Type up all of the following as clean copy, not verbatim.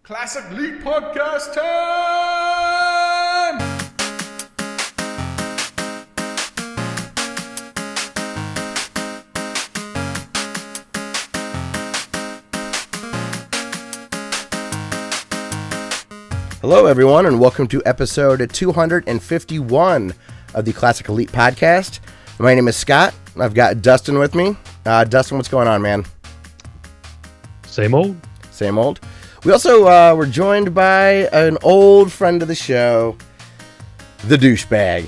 Classic League Podcast time! Hello, everyone, and welcome to episode 251 of the Classic Elite Podcast. My name is Scott. I've got Dustin with me. Dustin, what's going on, man? Same old. Same old. We also were joined by an old friend of the show, the douchebag.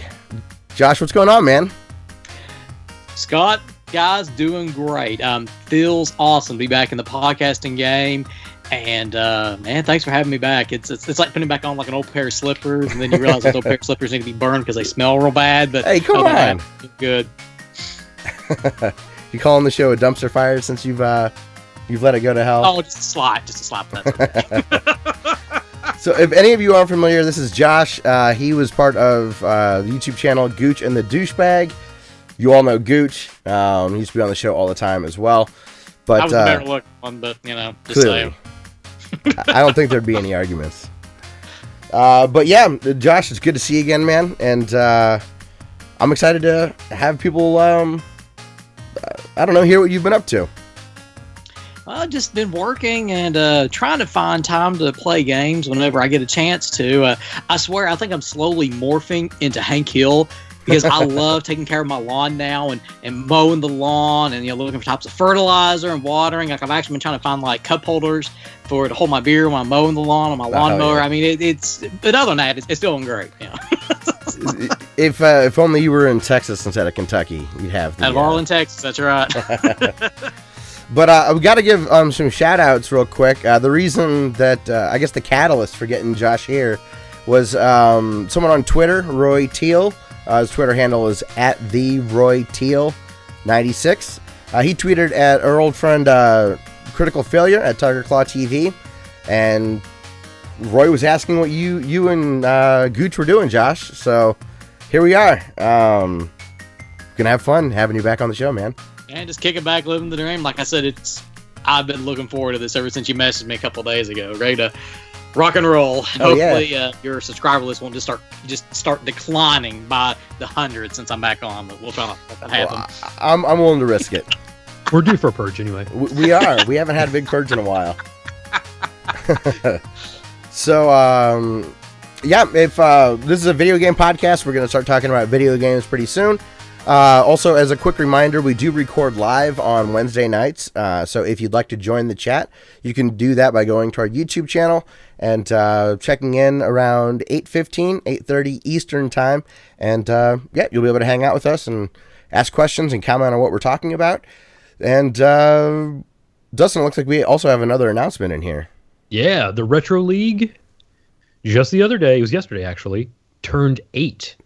Josh, what's going on, man? Scott, guys, doing great. Feels awesome to be back in the podcasting game. And, man, thanks for having me back. It's like putting back on like an old pair of slippers, and then you realize those old pair of slippers need to be burned because they smell real bad. But hey, come on. Good. You calling the show a dumpster fire since you've let it go to hell? Oh, just a slide. That's okay. So if any of you aren't familiar, this is Josh. He was part of the YouTube channel Gooch the Dooshebag. You all know Gooch. He used to be on the show all the time as well. But I was a better looking one, but, you know, just clearly. saying. I don't think there'd be any arguments. But yeah, Josh, it's good to see you again, man. And I'm excited to have people, I don't know, hear what you've been up to. I've just been working and trying to find time to play games whenever I get a chance to. I swear, I think I'm slowly morphing into Hank Hill because I love taking care of my lawn now and mowing the lawn and, you know, looking for types of fertilizer and watering. Like, I've actually been trying to find like cup holders to hold my beer when I'm mowing the lawn on my lawnmower. Yeah. I mean, but other than that, it's doing great. You know? If only you were in Texas instead of Kentucky, you'd have. Out of Arlen, Texas, that's right. But we got to give some shout outs real quick. The reason that I guess the catalyst for getting Josh here was someone on Twitter, Roy Teal. His Twitter handle is @TheRoyTeal96. He tweeted at our old friend Critical Failure at Tiger Claw TV, and Roy was asking what you and Gooch were doing, Josh. So here we are. Gonna have fun having you back on the show, man. And just kicking back, living the dream. Like I said, I've been looking forward to this ever since you messaged me a couple of days ago. Ready to rock and roll. Hopefully, your subscriber list won't just start declining by the hundreds since I'm back on. But we'll try to make that happen. Well, I'm willing to risk it. We're due for a purge anyway. We are. We haven't had a big purge in a while. So, yeah, if this is a video game podcast, we're going to start talking about video games pretty soon. Also, as a quick reminder, we do record live on Wednesday nights. So if you'd like to join the chat, you can do that by going to our YouTube channel and checking in around 8:15, 8:30 Eastern time. And yeah, you'll be able to hang out with us and ask questions and comment on what we're talking about. And Dustin, it looks like we also have another announcement in here. Yeah, the Retro League, just the other day, it was yesterday actually, turned 8.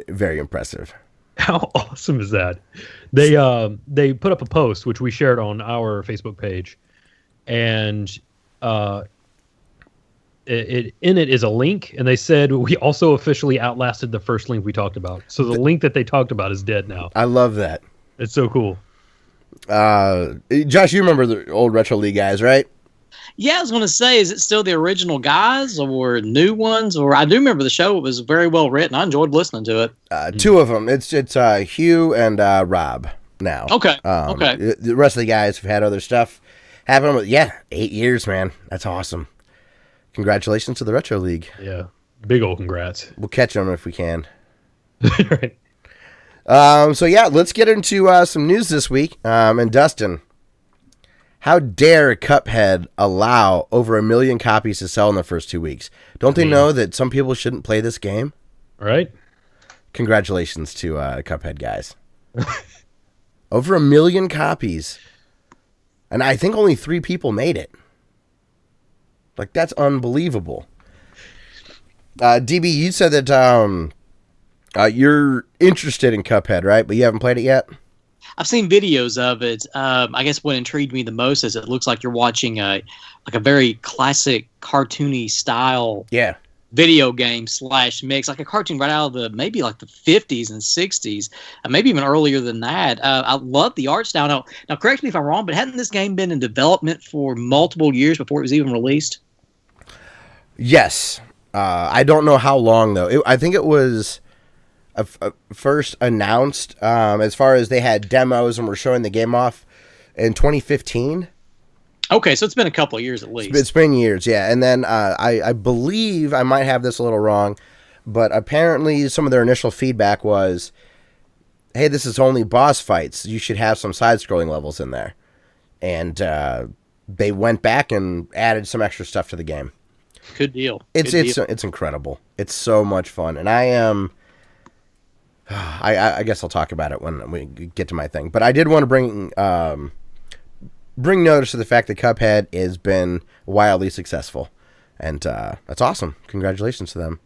Very impressive. How awesome is that? They put up a post which we shared on our Facebook page, and in it is a link, and they said we also officially outlasted the first link we talked about. So the link that they talked about is dead now. I love that. It's so cool. Josh, you remember the old Retro League guys, right? Yeah, I was going to say, is it still the original guys or new ones? Or I do remember the show. It was very well written. I enjoyed listening to it. Two of them. It's Hugh and Rob now. Okay. Okay. The rest of the guys have had other stuff happen. But yeah, 8 years, man. That's awesome. Congratulations to the Retro League. Yeah. Big old congrats. We'll catch them if we can. Right. So yeah, let's get into some news this week. And Dustin, how dare Cuphead allow over 1 million copies to sell in the first 2 weeks? Don't they know that some people shouldn't play this game? Right. Congratulations to Cuphead guys. Over 1 million copies. And I think only 3 people made it. Like, that's unbelievable. DB, you said that you're interested in Cuphead, right? But you haven't played it yet? I've seen videos of it. I guess what intrigued me the most is it looks like you're watching a very classic cartoony style video game / mix, like a cartoon right out of maybe like the 50s and 60s, maybe even earlier than that. I love the art style. Now, correct me if I'm wrong, but hadn't this game been in development for multiple years before it was even released? Yes. I don't know how long, though. I think it was first announced as far as they had demos and were showing the game off in 2015. Okay, so it's been a couple of years at least. It's been years, yeah. And then I believe, I might have this a little wrong, but apparently some of their initial feedback was, hey, this is only boss fights. You should have some side-scrolling levels in there. And they went back and added some extra stuff to the game. Good deal. It's incredible. It's so much fun. And I am... I guess I'll talk about it when we get to my thing. But I did want to bring notice to the fact that Cuphead has been wildly successful. And that's awesome. Congratulations to them.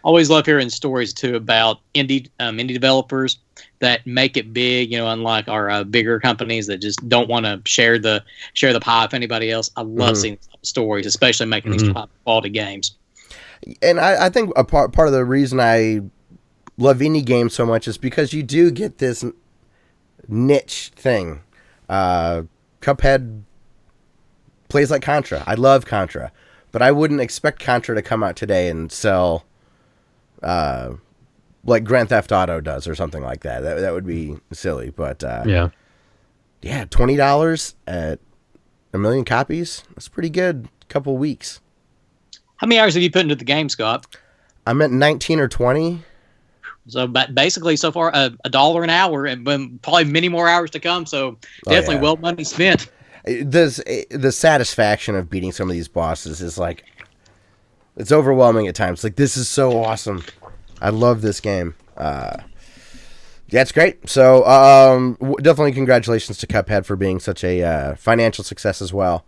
Always love hearing stories, too, about indie developers that make it big, unlike our bigger companies that just don't want to share the pie with anybody else. I love seeing stories, especially making these quality games. And I think a part of the reason I love indie games so much is because you do get this niche thing. Cuphead plays like Contra. I love Contra, but I wouldn't expect Contra to come out today and sell like Grand Theft Auto does or something like that. That would be silly, but yeah, $20 at 1 million copies. That's pretty good. Couple weeks. How many hours have you put into the game, Scott? I'm at 19 or 20. So basically, so far, $1 an hour, and probably many more hours to come. So definitely well money spent. The satisfaction of beating some of these bosses is like, it's overwhelming at times. Like, this is so awesome. I love this game. Yeah, it's great. So definitely congratulations to Cuphead for being such a financial success as well.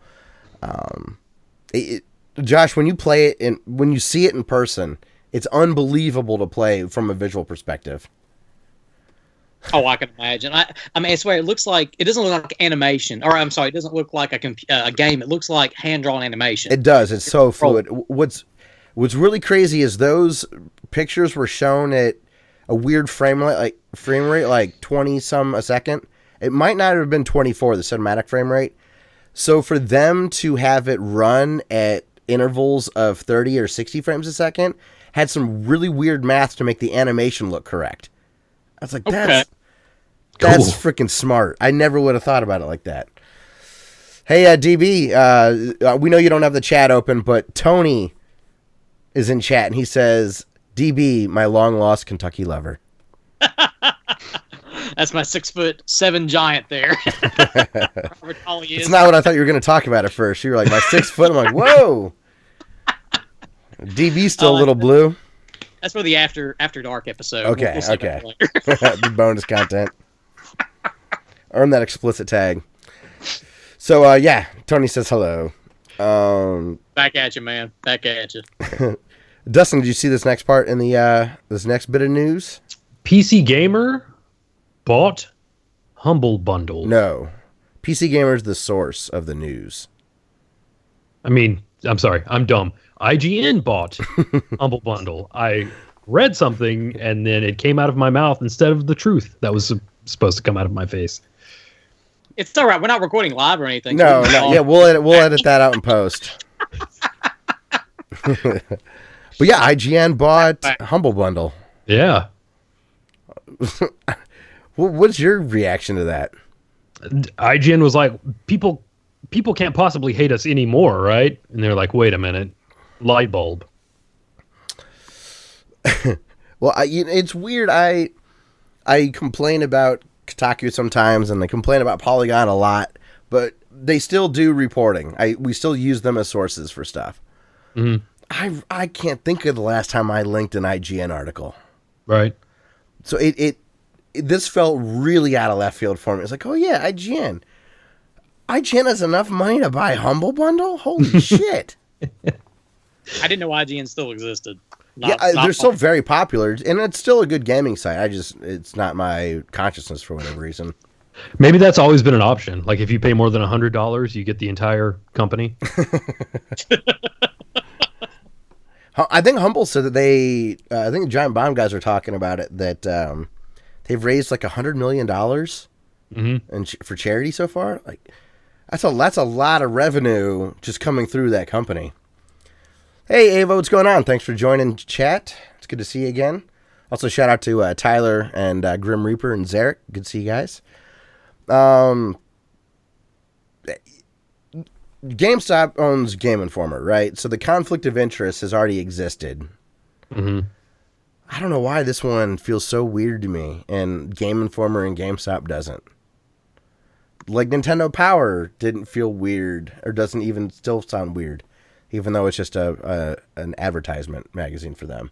Josh, when you play it and when you see it in person, it's unbelievable to play from a visual perspective. Oh, I can imagine. I mean, I swear, it doesn't look like animation. Or, I'm sorry, it doesn't look like a game. It looks like hand-drawn animation. It does. It's so fluid. What's really crazy is those pictures were shown at a weird frame rate, like 20-some a second. It might not have been 24, the cinematic frame rate. So for them to have it run at intervals of 30 or 60 frames a second had some really weird math to make the animation look correct. I was like, that's freaking smart. I never would have thought about it like that. Hey, DB, we know you don't have the chat open, but Tony is in chat, and he says, DB, my long-lost Kentucky lover. That's my 6'7" giant there. It's not what I thought you were going to talk about at first. You were like, my 6 foot. I'm like, whoa. DB's still a little blue. That's for the after dark episode. Okay, we'll the bonus content. Earn that explicit tag. So, yeah, Tony says hello. Back at you, man. Back at you. Dustin, did you see this next part in the this next bit of news? PC Gamer bought Humble Bundle. No. PC Gamer's the source of the news. I mean, I'm sorry, I'm dumb. IGN bought Humble Bundle. I read something, and then it came out of my mouth instead of the truth that was supposed to come out of my face. It's all right. We're not recording live or anything. No. Yeah, we'll edit that out in post. But yeah, IGN bought Humble Bundle. Yeah. What's your reaction to that? IGN was like, people can't possibly hate us anymore, right? And they're like, wait a minute, light bulb. Well, it's weird. I complain about Kotaku sometimes, and I complain about Polygon a lot, but they still do reporting. We still use them as sources for stuff. Mm-hmm. I can't think of the last time I linked an IGN article. Right. So this felt really out of left field for me. It's like, oh yeah, IGN. IGN has enough money to buy Humble Bundle? Holy shit. I didn't know IGN still existed. They're still very popular, and it's still a good gaming site. It's not my consciousness for whatever reason. Maybe that's always been an option. Like if you pay more than $100, you get the entire company. I think Humble said that I think the Giant Bomb guys are talking about it, that they've raised like $100 million for charity so far. Like that's a lot of revenue just coming through that company. Hey, Ava, what's going on? Thanks for joining chat. It's good to see you again. Also, shout out to Tyler and Grim Reaper and Zarek. Good to see you guys. GameStop owns Game Informer, right? So the conflict of interest has already existed. Mm-hmm. I don't know why this one feels so weird to me, and Game Informer and GameStop doesn't. Like, Nintendo Power didn't feel weird, or doesn't even still sound weird, even though it's just an advertisement magazine for them.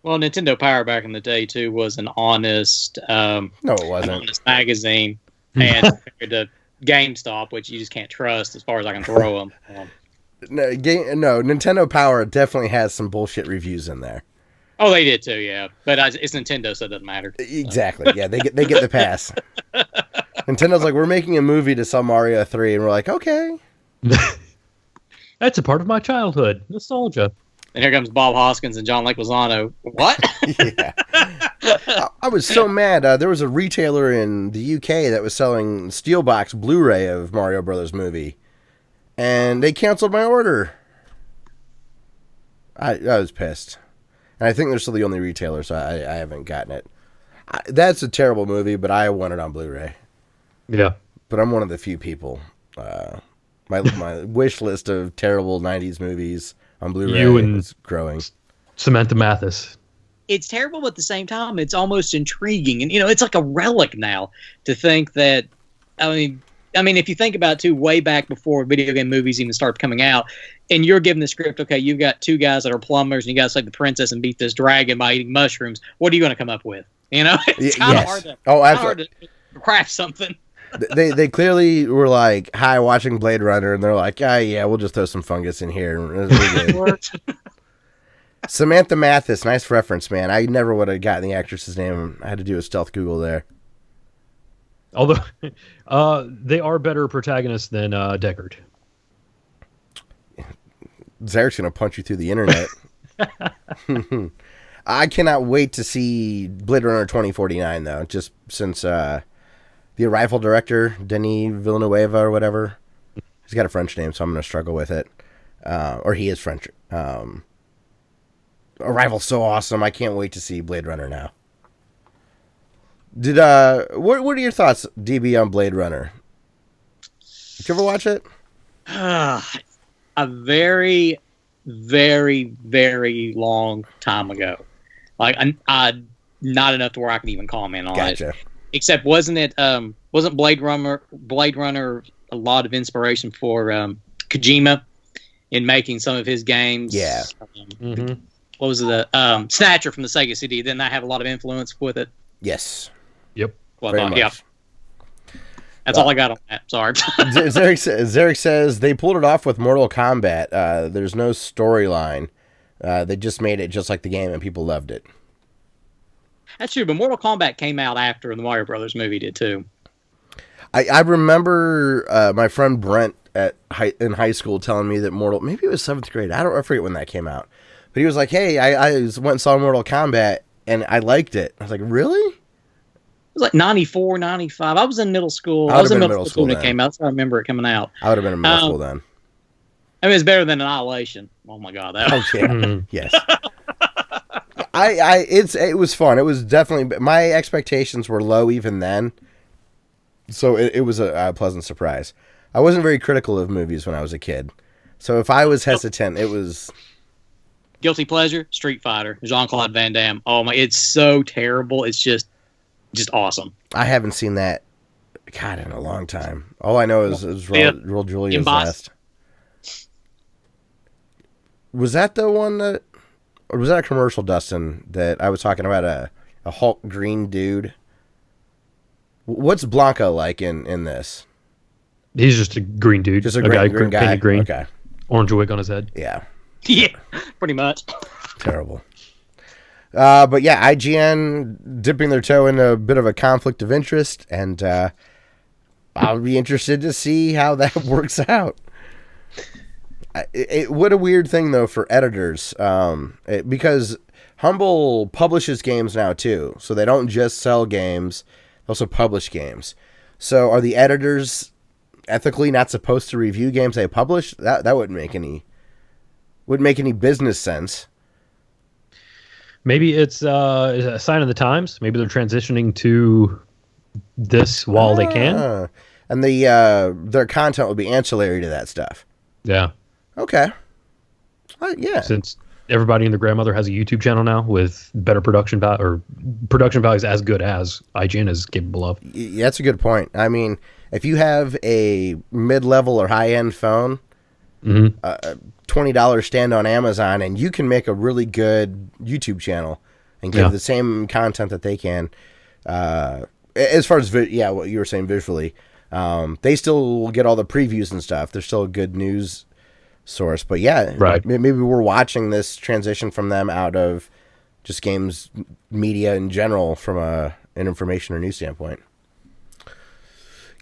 Well, Nintendo Power back in the day too was an honest, No, it wasn't. an honest magazine, and compared to GameStop, which you just can't trust as far as I can throw them. No, Nintendo Power definitely has some bullshit reviews in there. Oh, they did too, yeah. But it's Nintendo, so it doesn't matter. Exactly. Yeah, they get the pass. Nintendo's like, we're making a movie to sell Mario 3, and we're like, okay. That's a part of my childhood. Nostalgia. And here comes Bob Hoskins and John Leguizamo. What? Yeah. I was so mad. There was a retailer in the UK that was selling Steelbox Blu-ray of Mario Brothers movie, and they canceled my order. I was pissed. And I think they're still the only retailer, so I haven't gotten it. That's a terrible movie, but I want it on Blu-ray. Yeah. But I'm one of the few people. My wish list of terrible 90s movies on Blu-ray is growing. Samantha Mathis. It's terrible, but at the same time, it's almost intriguing. And, it's like a relic now to think that, I mean, if you think about it, too, way back before video game movies even started coming out, and you're given the script, okay, you've got two guys that are plumbers, and you got to save the princess and beat this dragon by eating mushrooms. What are you going to come up with? It's kind of hard to craft something. They clearly were like, hi, watching Blade Runner, and they're like, yeah, we'll just throw some fungus in here. Samantha Mathis, nice reference, man. I never would have gotten the actress's name. I had to do a stealth Google there. Although, they are better protagonists than Deckard. Zarek's going to punch you through the internet. I cannot wait to see Blade Runner 2049, though, just since the Arrival director, Denis Villeneuve or whatever, he's got a French name, so I'm going to struggle with it. Or he is French. Arrival's so awesome. I can't wait to see Blade Runner now. What are your thoughts, DB, on Blade Runner? Did you ever watch it? A very, very, very long time ago. Like, I not enough to where I can even comment on it. Except, wasn't Blade Runner a lot of inspiration for Kojima in making some of his games? Yeah. What was it? Snatcher from the Sega CD. Didn't that have a lot of influence with it? Yes. Yep. Very much. That's all I got on that. Sorry. Zarek says they pulled it off with Mortal Kombat. There's no storyline. They just made it just like the game, and people loved it. That's true, but Mortal Kombat came out after the Mario Brothers movie did too. I remember my friend Brent in high school telling me that maybe it was 7th grade. I forget when that came out. But he was like, hey, I went and saw Mortal Kombat, and I liked it. I was like, really? It was like 94, 95. I was in middle school. I was in middle school when it came out, so I remember it coming out. I would have been in middle school then. I mean, it's better than Annihilation. Oh my god, that was yes. It was fun. It was definitely, my expectations were low even then, so it was a pleasant surprise. I wasn't very critical of movies when I was a kid, so if I was hesitant, it was guilty pleasure. Street Fighter, Jean-Claude Van Damme. Oh my, it's so terrible. It's just awesome. I haven't seen that, God, in a long time. All I know is Raul Julia's last. Was that the one that, or was that a commercial, Dustin, that I was talking about a Hulk green dude? What's Blanco like in this? He's just a green dude. Just a green guy? Painted green. Okay. Orange wig on his head. Yeah. Yeah, pretty much. Terrible. But yeah, IGN dipping their toe in a bit of a conflict of interest, and I'll be interested to see how that works out. What a weird thing, though, for editors, because Humble publishes games now, too, so they don't just sell games, they also publish games. So are the editors ethically not supposed to review games they publish? That wouldn't make any wouldn't make any business sense. Maybe it's a sign of the times. Maybe they're transitioning to this while they can. And their content will be ancillary to that stuff. Yeah. Okay. Yeah. Since everybody and their grandmother has a YouTube channel now with better production value, or production values as good as IGN is capable of. That's a good point. I mean, if you have a mid-level or high-end phone, $20 stand on Amazon, and you can make a really good YouTube channel and give the same content that they can. As far as what you were saying visually, they still will get all the previews and stuff. They're still a good news source, but maybe we're watching this transition from them out of just games media in general from an information or news standpoint.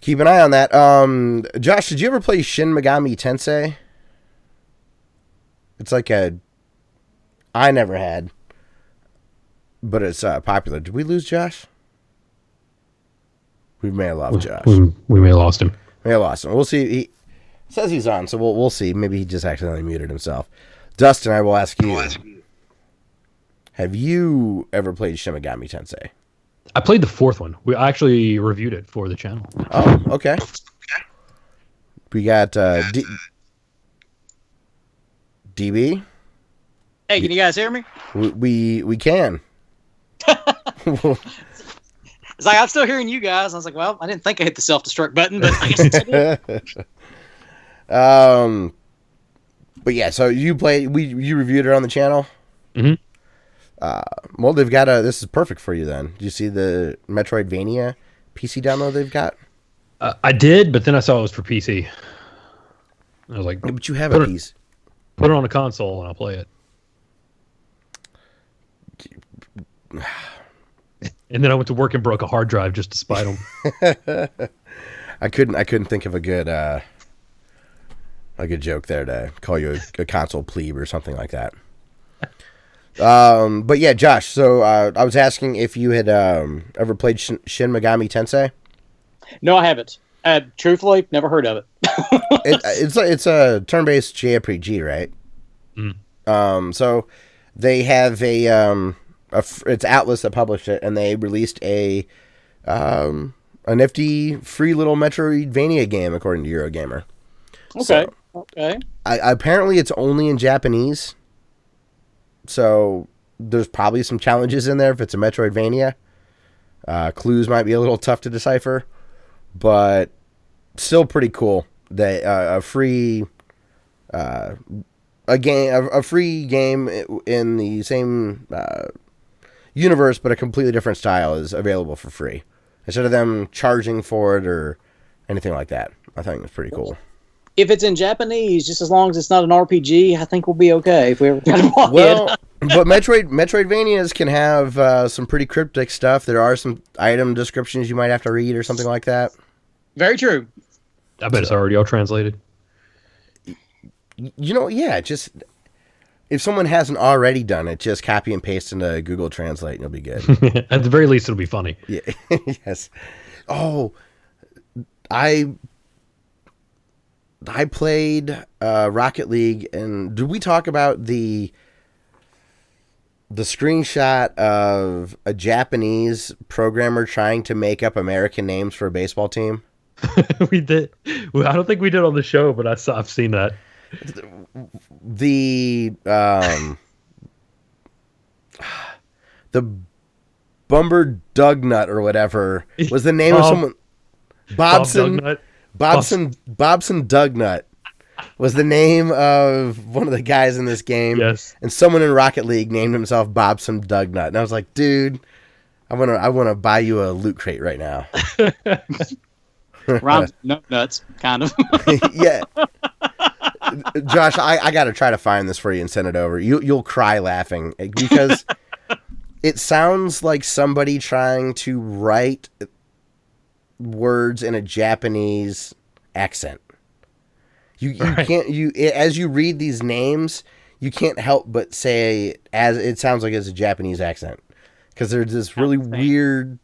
Keep an eye on that. Josh, did you ever play Shin Megami Tensei? It's like I never had, but it's popular. Did we lose Josh? We may have lost Josh. We may have lost him. We'll see. He says he's on, so we'll see. Maybe he just accidentally muted himself. Dustin, I will ask you. Have you ever played Shin Megami Tensei? I played the fourth one. We actually reviewed it for the channel. Oh, okay. We got DB. Hey, can you guys hear me? We can. It's like I'm still hearing you guys. I was like, well, I didn't think I hit the self-destruct button, but I guess it's but yeah, so you played. You reviewed it on the channel. Mm-hmm. Well, they've got this is perfect for you then. Do you see the Metroidvania PC download they've got? I did, but then I saw it was for PC. I was like, yeah, but you have a PC. Put it on a console and I'll play it. And then I went to work and broke a hard drive just to spite them. I couldn't think of a good joke there to call you a console plebe or something like that. But yeah, Josh. So I was asking if you had ever played Shin Megami Tensei. No, I haven't. Truthfully, never heard of it. It's a turn-based JRPG, right? So they have it's Atlus that published it, and they released a nifty free little Metroidvania game, according to Eurogamer. Okay. So, okay. Apparently, it's only in Japanese, so there's probably some challenges in there if it's a Metroidvania. Clues might be a little tough to decipher, but still pretty cool. That a free game in the same universe, but a completely different style is available for free instead of them charging for it or anything like that. I think it's pretty cool. If it's in Japanese, just as long as it's not an RPG, I think we'll be okay if we ever try to walk but Metroidvanias can have some pretty cryptic stuff. There are some item descriptions you might have to read or something like that. Very true. I bet it's already all translated. Just if someone hasn't already done it, just copy and paste into Google Translate and you'll be good. At the very least, it'll be funny. Yeah. Yes. Oh, I played Rocket League, and did we talk about the screenshot of a Japanese programmer trying to make up American names for a baseball team? We did. Well, I don't think we did on the show, but I've seen that. The Bumber Dugnut or whatever was the name of someone. Bobson Dugnut was the name of one of the guys in this game. Yes. And someone in Rocket League named himself Bobson Dugnut. And I was like, dude, I want to buy you a loot crate right now. Rhymes nuts, kind of. Yeah. Josh, I got to try to find this for you and send it over. You'll cry laughing because it sounds like somebody trying to write words in a Japanese accent. You can't as you read these names, you can't help but say as it sounds like it's a Japanese accent because there's this really weird,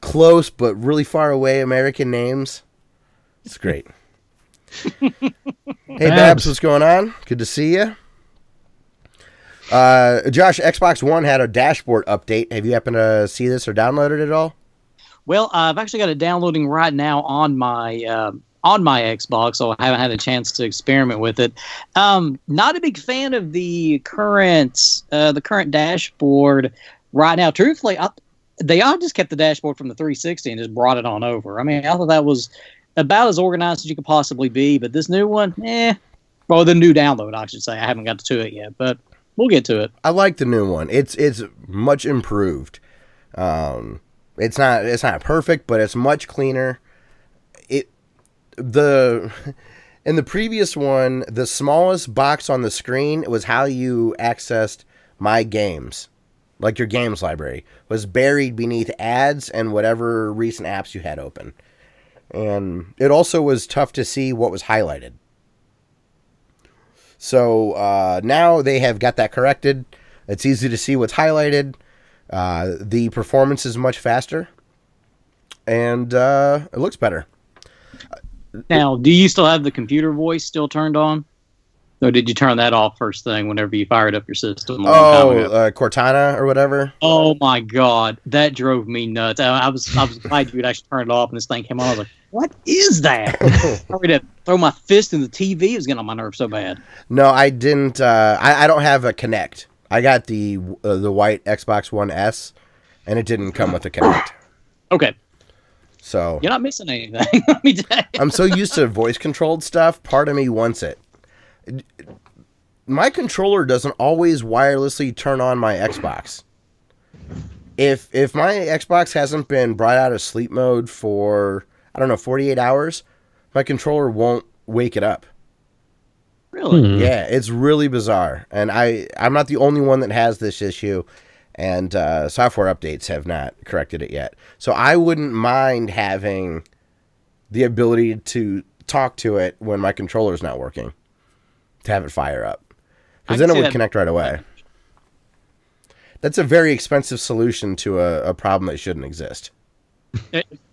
close but really far away American names. It's great. Hey, Babs, what's going on? Good to see you. Josh, Xbox One had a dashboard update. Have you happened to see this or download it at all? Well, I've actually got it downloading right now on my Xbox, so I haven't had a chance to experiment with it. Not a big fan of the current dashboard right now. Truthfully, they all just kept the dashboard from the 360 and just brought it on over. I mean, I thought that was about as organized as you could possibly be, but this new one, well, the new download, I should say. I haven't got to it yet, but we'll get to it. I like the new one. It's much improved. It's not perfect, but it's much cleaner. In the previous one, the smallest box on the screen was how you accessed My Games, like your games library, was buried beneath ads and whatever recent apps you had open. And it also was tough to see what was highlighted. So now they have got that corrected. It's easy to see what's highlighted. The performance is much faster. And it looks better. Now, do you still have the computer voice still turned on? Or did you turn that off first thing whenever you fired up your system? Cortana or whatever? Oh, my God. That drove me nuts. I was glad you'd actually turn it off and this thing came on. I was like, what is that? I was ready to throw my fist in the TV. It was getting on my nerves so bad. No, I didn't. I don't have a Kinect. I got the white Xbox One S, and it didn't come with a Kinect. Okay. So you're not missing anything. Let me tell you. I'm so used to voice-controlled stuff, part of me wants it. My controller doesn't always wirelessly turn on my Xbox. If my Xbox hasn't been brought out of sleep mode for, 48 hours, my controller won't wake it up. Really? Yeah, it's really bizarre. And I'm not the only one that has this issue, and software updates have not corrected it yet. So I wouldn't mind having the ability to talk to it when my controller's not working, to have it fire up. Because then it would connect right away. That's a very expensive solution to a problem that shouldn't exist.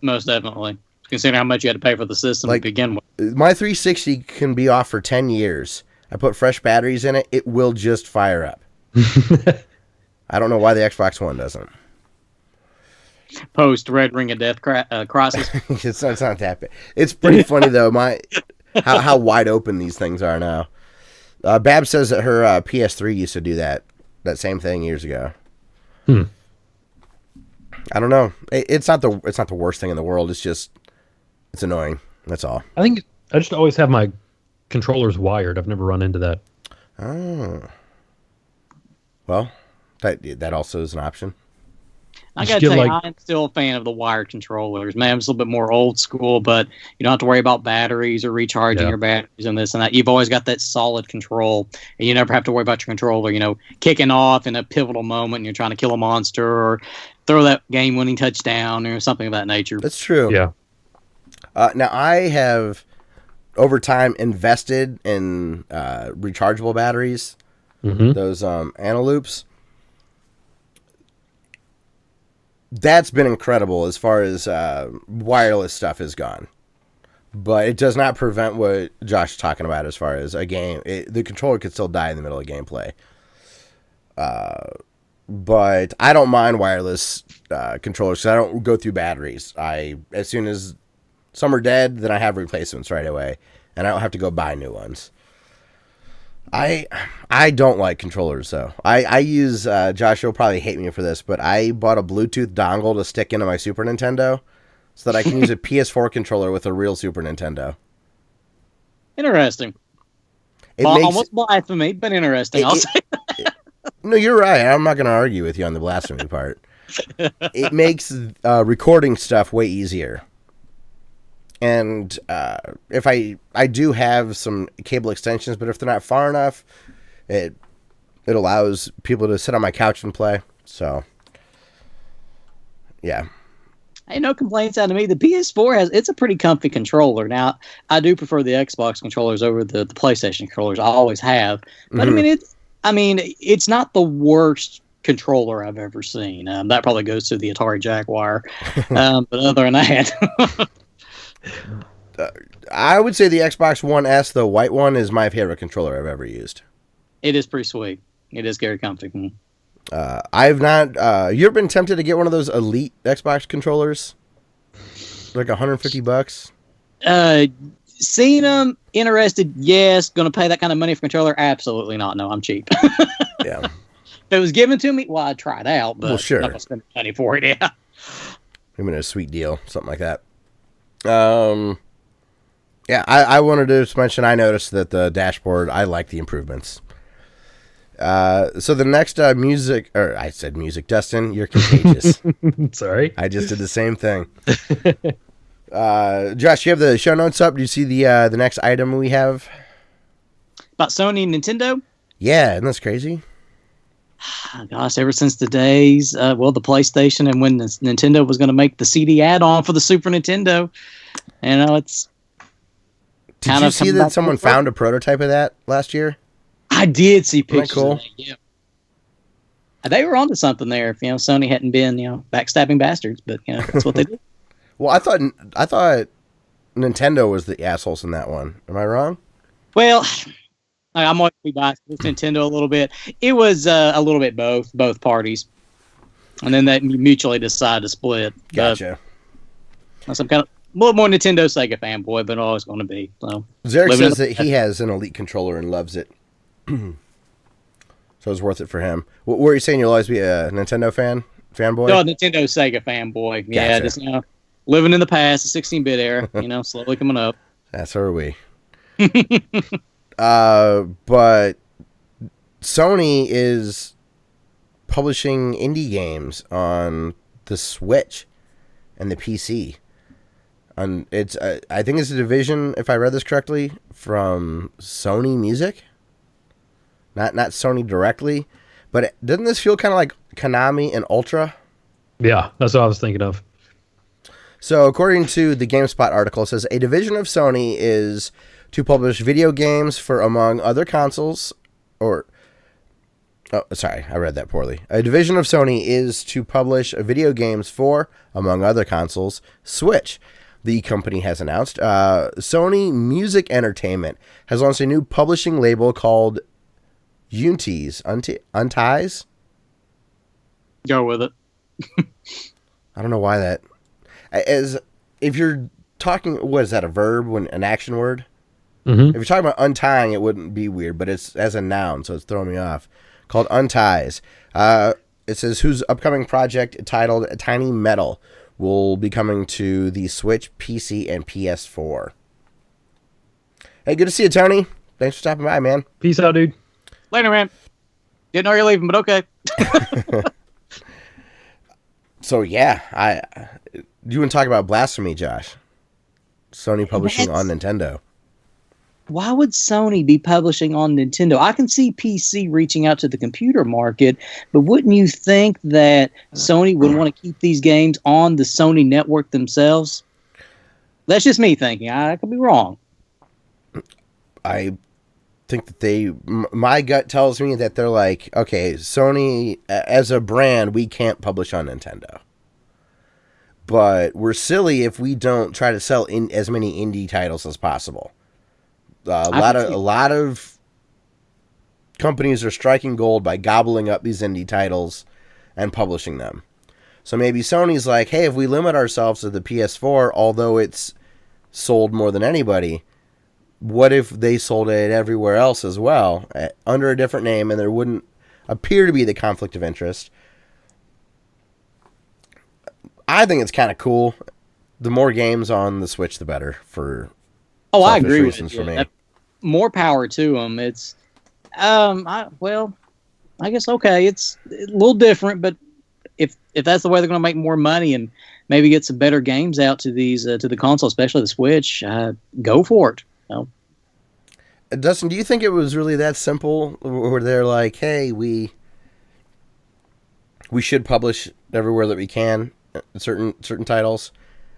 Most definitely. Considering how much you had to pay for the system to begin with. My 360 can be off for 10 years. I put fresh batteries in it. It will just fire up. I don't know why the Xbox One doesn't. Post Red Ring of Death crisis. It's not that bad. It's pretty funny, though, how wide open these things are now. Bab says that her PS3 used to do that same thing years ago. I don't know. It's not the worst thing in the world. It's annoying. That's all. I think I just always have my controllers wired. I've never run into that. Oh. Well, that also is an option. I gotta tell you, I'm still a fan of the wired controllers. Man, I'm just a little bit more old school, but you don't have to worry about batteries or recharging your batteries and this and that. You've always got that solid control, and you never have to worry about your controller, kicking off in a pivotal moment and you're trying to kill a monster or throw that game-winning touchdown or something of that nature. That's true. Yeah. Now, I have, over time, invested in rechargeable batteries, those Analogues. That's been incredible as far as wireless stuff has gone. But it does not prevent what Josh is talking about as far as a game. The controller could still die in the middle of gameplay. But I don't mind wireless controllers because I don't go through batteries. As soon as some are dead, then I have replacements right away. And I don't have to go buy new ones. I don't like controllers, though. I use, Josh, you'll probably hate me for this, but I bought a Bluetooth dongle to stick into my Super Nintendo so that I can use a PS4 controller with a real Super Nintendo. Interesting. Almost blasphemy, but interesting. I'll say that. No, you're right. I'm not going to argue with you on the blasphemy part. It makes recording stuff way easier. And if I do have some cable extensions, but if they're not far enough, it allows people to sit on my couch and play. So, yeah. Ain't no complaints out of me. The PS4 it's a pretty comfy controller. Now, I do prefer the Xbox controllers over the PlayStation controllers. I always have. But it's not the worst controller I've ever seen. That probably goes to the Atari Jaguar. But other than that. I would say the Xbox One S, the white one, is my favorite controller I've ever used. It is pretty sweet. It is very comfortable. I've not. You ever been tempted to get one of those Elite Xbox controllers? Like $150. Seen them, interested, yes. Going to pay that kind of money for a controller? Absolutely not. No, I'm cheap. Yeah. If it was given to me, well, I'd try it out, but well, sure. I'm not going to spend money for it, yeah. I mean, a sweet deal, something like that. Yeah, I wanted to just mention, I noticed that the dashboard, I like the improvements. So the next music, or I said music, Dustin, you're contagious. Sorry. I just did the same thing. Josh, you have the show notes up. Do you see the next item we have? About Sony and Nintendo? Yeah, isn't this crazy? Gosh, ever since the days, the PlayStation and when Nintendo was going to make the CD add-on for the Super Nintendo. You know, it's Did you see that someone found a prototype of that last year? I did see pictures cool? of that, yeah. They were onto something there if, Sony hadn't been, backstabbing bastards, but, that's what they did. Well, I thought Nintendo was the assholes in that one. Am I wrong? Well, I'm going to be biased with Nintendo a little bit. It was a little bit both parties. And then they mutually decided to split. Gotcha. I'm kind of a little more Nintendo Sega fanboy, but always going to be. So. Zarek says that he has an Elite controller and loves it. So it's worth it for him. Were you saying you'll always be a Nintendo fanboy? No, Nintendo Sega fanboy. Yeah, gotcha. Just living in the past, the 16-bit era. Slowly coming up. So are we. But Sony is publishing indie games on the Switch and the PC. And it's I think it's a division, if I read this correctly, from Sony Music. Not Sony directly, but doesn't this feel kind of like Konami and Ultra? Yeah, that's what I was thinking of. So according to the GameSpot article, it says a division of Sony is to publish video games for, among other consoles, or... Oh, sorry, I read that poorly. A division of Sony is to publish video games for, among other consoles, Switch. The company has announced. Sony Music Entertainment has launched a new publishing label called Unties? Go with it. I don't know why that... If you're talking... What is that, a verb? An action word? Mm-hmm. If you're talking about untying, it wouldn't be weird, but it's as a noun, so it's throwing me off. Called Unties. It says, whose upcoming project titled Tiny Metal will be coming to the Switch, PC, and PS4. Hey, good to see you, Tony. Thanks for stopping by, man. Peace out, dude. Later, man. Didn't know you're leaving, but okay. So, yeah, you want to talk about blasphemy, Josh? Sony publishing on Nintendo. Why would Sony be publishing on Nintendo? I can see PC reaching out to the computer market, but wouldn't you think that Sony would want to keep these games on the Sony network themselves? That's just me thinking. I could be wrong. I think that my gut tells me that they're like, okay, Sony, as a brand, we can't publish on Nintendo. But we're silly if we don't try to sell in as many indie titles as possible. A lot of companies are striking gold by gobbling up these indie titles and publishing them. So maybe Sony's like, hey, if we limit ourselves to the PS4, although it's sold more than anybody, what if they sold it everywhere else as well, under a different name, and there wouldn't appear to be the conflict of interest? I think it's kind of cool. The more games on the Switch, the better for... I agree with you. For me. More power to them. It's, I guess, okay, it's a little different, but if that's the way they're going to make more money and maybe get some better games out to these to the console, especially the Switch, go for it. Dustin, do you think it was really that simple, where they're like, hey, we should publish everywhere that we can certain titles?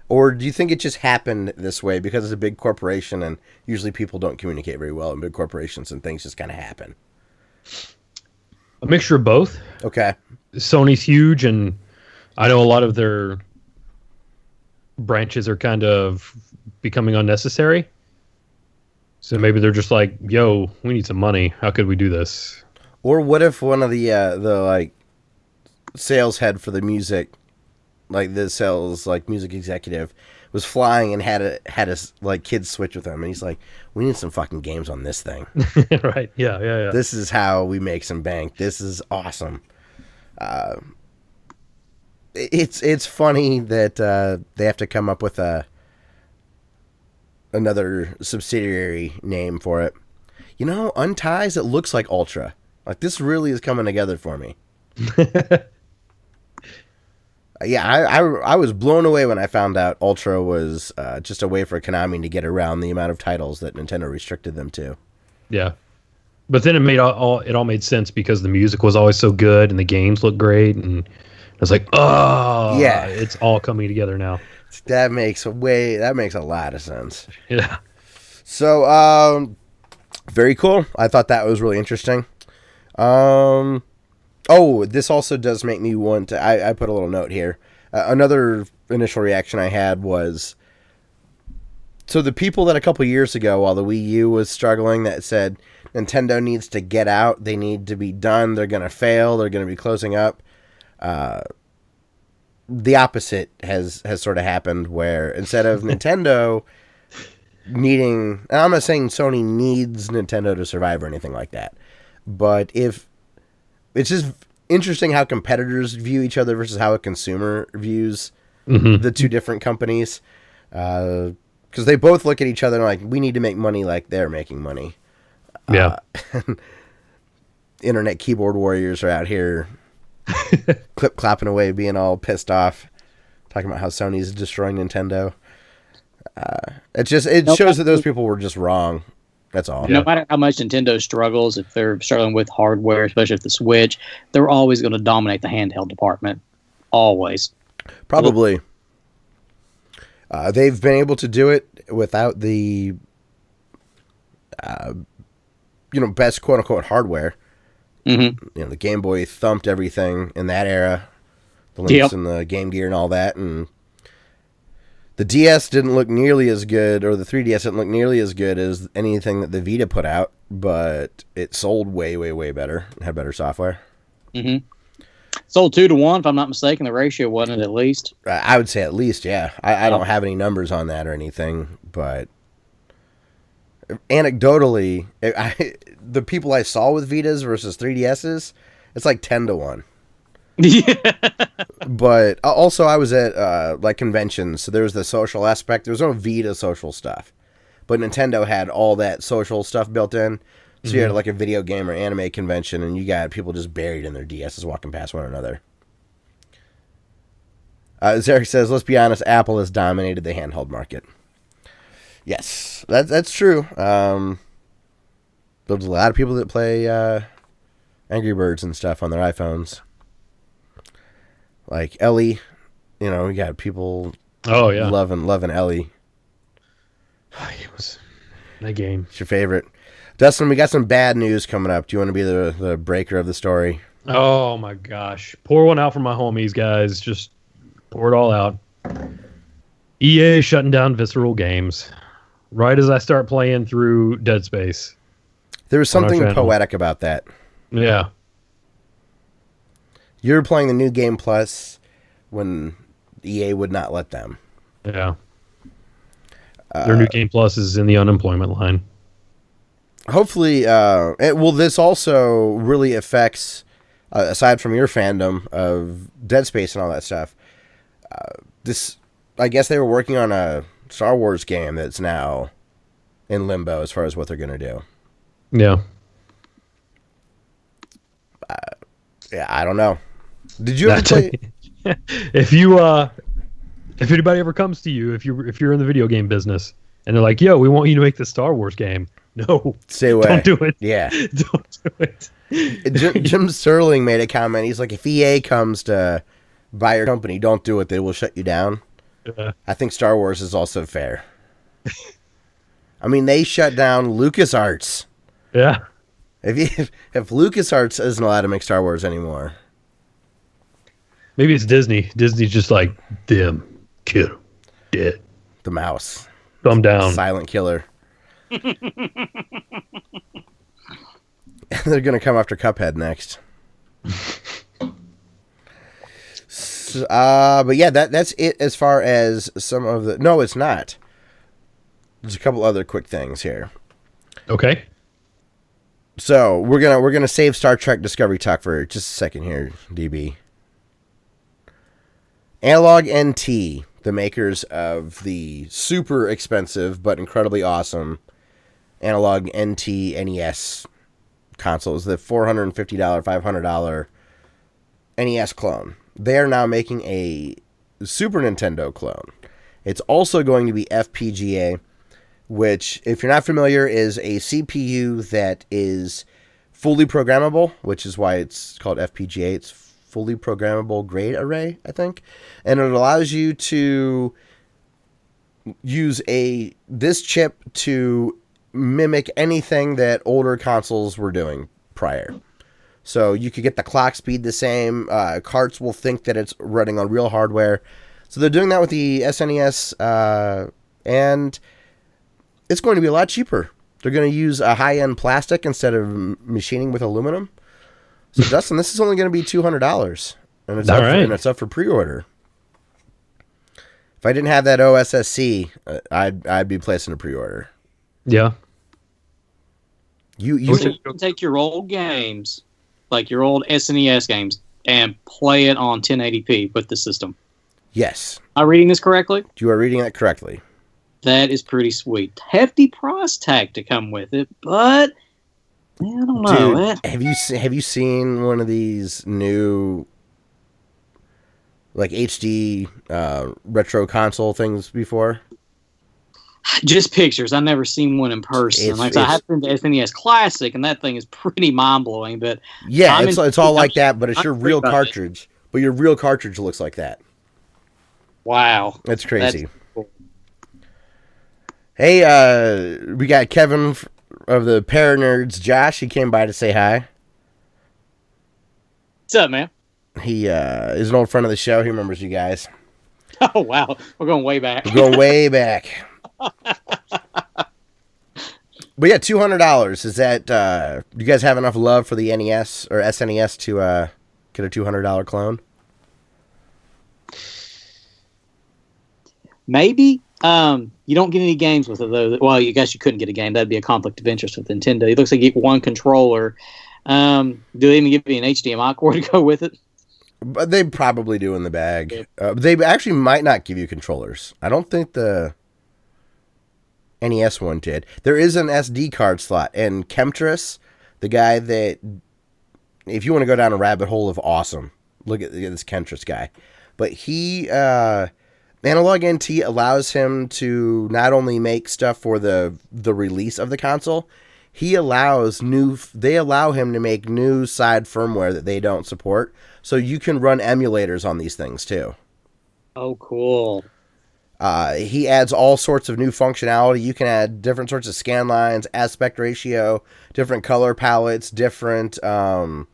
Or do you think it just happened this way because it's a big corporation and usually people don't communicate very well in big corporations and things just kind of happen? A mixture of both. Okay. Sony's huge, and I know a lot of their branches are kind of becoming unnecessary. So maybe they're just like, "Yo, we need some money. How could we do this?" Or what if one of the like sales head for the music, like the sales like music executive, was flying and had a like kids switch with him, and he's like, "We need some fucking games on this thing." Right? Yeah. This is how we make some bank. This is awesome. It's funny that they have to come up with another subsidiary name for it. You know, Unties, it looks like Ultra. Like, this really is coming together for me. Yeah, I was blown away when I found out Ultra was just a way for Konami to get around the amount of titles that Nintendo restricted them to. Yeah. But then it all made sense because the music was always so good and the games looked great, and I was like, oh yeah, it's all coming together now. That makes a lot of sense. Yeah. So very cool. I thought that was really interesting. This also does make me want to... I put a little note here. Another initial reaction I had was... So the people that a couple years ago, while the Wii U was struggling, that said Nintendo needs to get out, they need to be done, they're going to fail, they're going to be closing up. The opposite has sort of happened, where instead of Nintendo needing... And I'm not saying Sony needs Nintendo to survive or anything like that. But if... It's just interesting how competitors view each other versus how a consumer views the two different companies. Because they both look at each other and like, we need to make money like they're making money. Yeah. Internet keyboard warriors are out here clapping away, being all pissed off, talking about how Sony's destroying Nintendo. It shows that those people were just wrong. That's all. No matter how much Nintendo struggles, if they're struggling with hardware, especially with the Switch, they're always going to dominate the handheld department. Always. Probably. They've been able to do it without the, best quote-unquote hardware. Mm-hmm. The Game Boy thumped everything in that era. The Links and the Game Gear and all that, and the DS didn't look nearly as good, or the 3DS didn't look nearly as good as anything that the Vita put out, but it sold way, way, way better. It had better software. Mm-hmm. Sold 2 to 1, if I'm not mistaken. The ratio wasn't at least. I would say at least, yeah. I don't have any numbers on that or anything, but anecdotally, the people I saw with Vitas versus 3DSs, it's like 10 to 1. Yeah. But also I was at like conventions, so there was the social aspect. There was no Vita social stuff, but Nintendo had all that social stuff built in. So you had like a video game or anime convention, and you got people just buried in their DSs walking past one another. As Eric says, let's be honest, Apple has dominated the handheld market. Yes, that's true. There's a lot of people that play Angry Birds and stuff on their iPhones. Like Ellie, we got people loving Ellie. It was that game. It's your favorite. Dustin, we got some bad news coming up. Do you want to be the breaker of the story? Oh my gosh. Pour one out for my homies, guys. Just pour it all out. EA shutting down Visceral Games. Right as I start playing through Dead Space. There was something poetic about that. Yeah. You're playing the new Game Plus when EA would not let them. Yeah. Their new Game Plus is in the unemployment line. Hopefully, this also really affects, aside from your fandom of Dead Space and all that stuff, I guess they were working on a Star Wars game that's now in limbo as far as what they're going to do. Yeah. I don't know. Did you ever play? If anybody ever comes to you, if you're in the video game business, and they're like, "Yo, we want you to make the Star Wars game," no, stay away. Don't do it. Yeah, don't do it. Jim Sterling made a comment. He's like, "If EA comes to buy your company, don't do it. They will shut you down." I think Star Wars is also fair. I mean, they shut down LucasArts. Yeah. If LucasArts isn't allowed to make Star Wars anymore. Maybe it's Disney. Disney's just like, them, kill him, dead. The mouse. Thumb down. Silent killer. They're gonna come after Cuphead next. But yeah, that's it as far as some of the. No, it's not. There's a couple other quick things here. Okay. So we're gonna save Star Trek Discovery talk for just a second here, DB. Analogue NT, the makers of the super expensive but incredibly awesome Analogue NT NES consoles, the $450, $500 NES clone. They are now making a Super Nintendo clone. It's also going to be FPGA, which, if you're not familiar, is a CPU that is fully programmable, which is why it's called FPGA. It's fully programmable grade array, I think. And it allows you to use this chip to mimic anything that older consoles were doing prior. So you could get the clock speed the same. Carts will think that it's running on real hardware. So they're doing that with the SNES, and it's going to be a lot cheaper. They're going to use a high-end plastic instead of machining with aluminum. So Dustin, this is only going to be $200, and it's up for pre-order. If I didn't have that OSSC, I'd be placing a pre-order. Yeah. You can take your old games, like your old SNES games, and play it on 1080p with the system. Yes. Am I reading this correctly? You are reading that correctly. That is pretty sweet. Hefty price tag to come with it, but I don't know. Dude, have you seen one of these new like HD retro console things before? Just pictures. I've never seen one in person. I have been to SNES Classic, and that thing is pretty mind-blowing. But yeah, it's all like that, but it's your real cartridge. But your real cartridge looks like that. Wow. That's crazy. That's cool. Hey, we got Kevin of the Para Nerds, Josh. He came by to say hi. What's up, man? He is an old friend of the show. He remembers you guys. Oh, wow. We're going way back. We're going way back. But yeah, $200. Is that you guys have enough love for the NES or SNES to get a $200 clone? Maybe. You don't get any games with it though. Well, I guess you couldn't get a game. That'd be a conflict of interest with Nintendo. It looks like you get one controller. Do they even give you an HDMI cord to go with it? But they probably do in the bag. They actually might not give you controllers. I don't think the NES one did. There is an SD card slot, and Chemtress, the guy that, if you want to go down a rabbit hole of awesome, look at this Chemtress guy. But he, Analogue NT allows him to not only make stuff for the release of the console, they allow him to make new side firmware that they don't support. So you can run emulators on these things too. Oh, cool. He adds all sorts of new functionality. You can add different sorts of scan lines, aspect ratio, different color palettes, different sound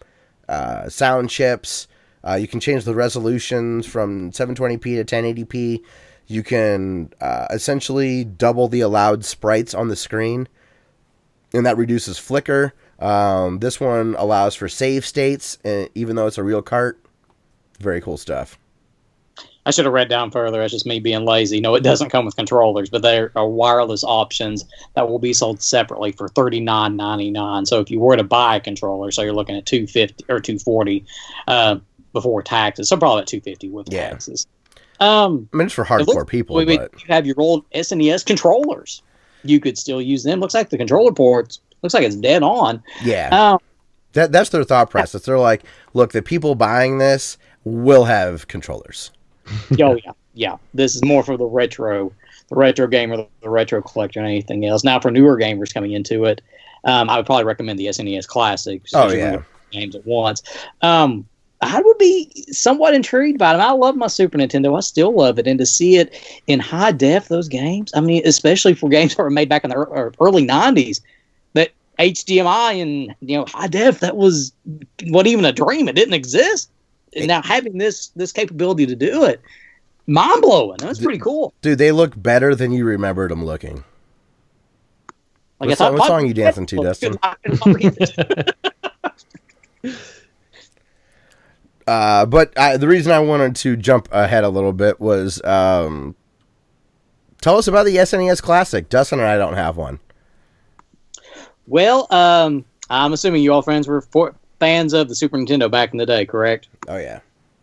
chips. You can change the resolutions from 720p to 1080p. You can essentially double the allowed sprites on the screen, and that reduces flicker. This one allows for save states, even though it's a real cart. Very cool stuff. I should have read down further. That's just me being lazy. No, it doesn't come with controllers, but there are wireless options that will be sold separately for $39.99. So if you were to buy a controller, so you're looking at $250 or $240 before taxes, so probably at $250 with taxes. I mean, it's for hardcore people. But you have your old SNES controllers. You could still use them. Looks like the controller ports. Looks like it's dead on. Yeah. That's their thought process. They're like, look, the people buying this will have controllers. Oh yeah. This is more for the retro gamer, the retro collector, and anything else. Now, for newer gamers coming into it, I would probably recommend the SNES Classic. Games at once. I would be somewhat intrigued by them. I love my Super Nintendo. I still love it, and to see it in high def, those games. I mean, especially for games that were made back in the early '90s, that HDMI and high def, that was what even a dream. It didn't exist. And now having this capability to do it, mind-blowing. That's pretty cool. Dude, they look better than you remembered them looking. What song are you dancing to, Dustin? But the reason I wanted to jump ahead a little bit was tell us about the SNES Classic. Dustin and I don't have one. Well, I'm assuming you all friends were fans of the Super Nintendo back in the day, correct? Oh, yeah.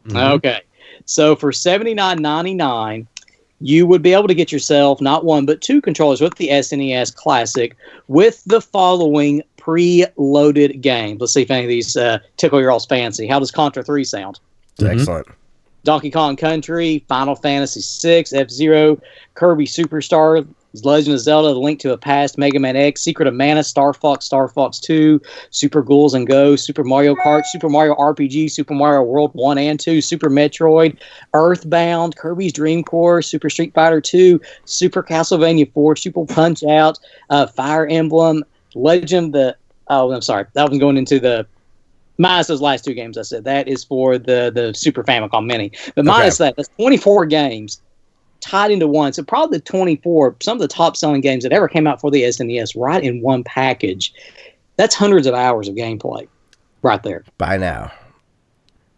Mm-hmm. Okay. So for $79.99, you would be able to get yourself not one but two controllers with the SNES Classic with the following pre-loaded games. Let's see if any of these tickle your all's fancy. How does Contra 3 sound? Excellent. Donkey Kong Country, Final Fantasy VI, F-Zero, Kirby Superstar, Legend of Zelda, The Link to a Past, Mega Man X, Secret of Mana, Star Fox 2, Super Ghouls and Ghosts, Super Mario Kart, Super Mario RPG, Super Mario World 1 and 2, Super Metroid, Earthbound, Kirby's Dream Course, Super Street Fighter 2, Super Castlevania 4, Super Punch-Out, Fire Emblem, Legend of the... Oh, I'm sorry. That was going into the... Minus those last two games I said. That is for the Super Famicom Mini. But minus that, that's 24 games tied into one. So probably the 24, some of the top selling games that ever came out for the SNES right in one package. That's hundreds of hours of gameplay right there. By now.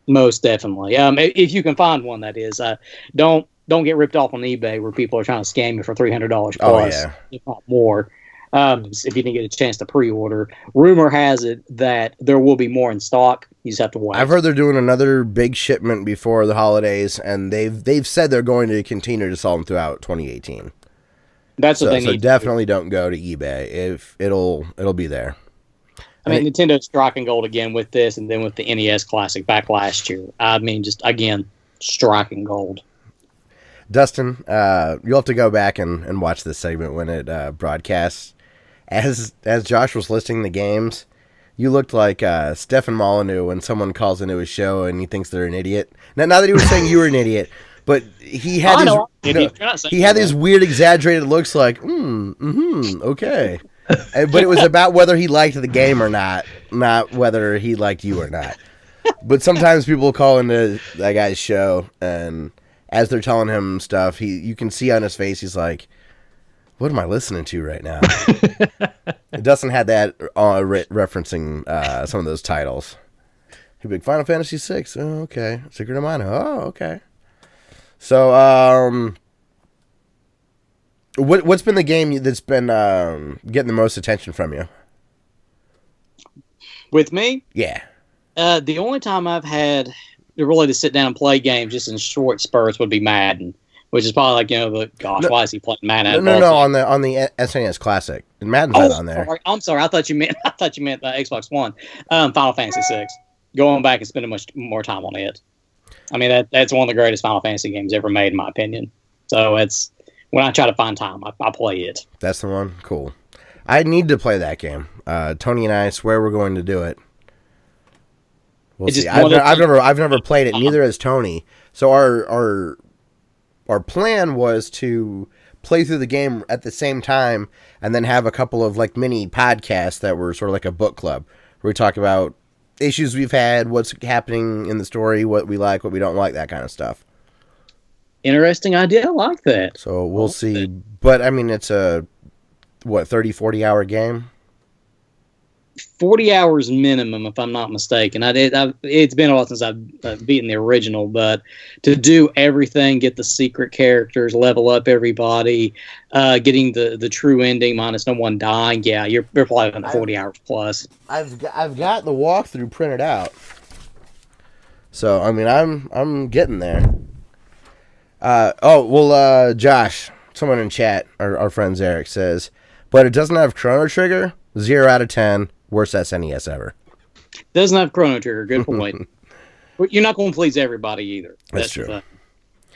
Most definitely. If you can find one, that is. Don't get ripped off on eBay where people are trying to scam you for $300 plus, oh, yeah. if not more. If you didn't get a chance to pre-order. Rumor has it that there will be more in stock. You just have to wait. I've heard they're doing another big shipment before the holidays, and they've said they're going to continue to sell them throughout 2018. That's what they need. So definitely don't go to eBay. If it'll be there. I mean, Nintendo's striking gold again with this, and then with the NES Classic back last year. I mean, just again, striking gold. Dustin, you'll have to go back and watch this segment when it broadcasts. As Josh was listing the games, you looked like Stefan Molyneux when someone calls into his show and he thinks they're an idiot. Not that he was saying you were an idiot, but he had these weird exaggerated looks like, okay. But it was about whether he liked the game or not whether he liked you or not. But sometimes people call into that guy's show, and as they're telling him stuff, you can see on his face, he's like, what am I listening to right now? Dustin had that referencing some of those titles. He'd be like, Final Fantasy VI. Oh, okay. Secret of Mana. Oh, okay. So, what's been the game that's been getting the most attention from you? With me? Yeah. The only time I've had really to sit down and play games just in short spurts would be Madden. Which is probably like, why is he playing Madden? No, on the SNES Classic. And Madden's not on there. I'm sorry. I thought you meant Xbox One. Final Fantasy VI. Going back and spending much more time on it. I mean, that's one of the greatest Final Fantasy games ever made, in my opinion. So it's when I try to find time, I play it. That's the one? Cool. I need to play that game. Tony and I swear we're going to do it. We'll see. I've never played it. Neither has Tony. So our plan was to play through the game at the same time and then have a couple of like mini podcasts that were sort of like a book club where we talk about issues we've had, what's happening in the story, what we like, what we don't like, that kind of stuff. Interesting idea. I like that. So we'll see. But I mean, it's a 30-40 hour game? 40 hours minimum, if I'm not mistaken. It's been a while since I've beaten the original, but to do everything, get the secret characters, level up everybody, getting the true ending minus no one dying, yeah, you're probably on 40 hours plus. I've got the walkthrough printed out, so I mean I'm getting there. Josh, someone in chat, our friend Eric says, but it doesn't have Chrono Trigger. 0 out of 10. Worst SNES ever. Doesn't have Chrono Trigger. Good point. But you're not going to please everybody either. That's true.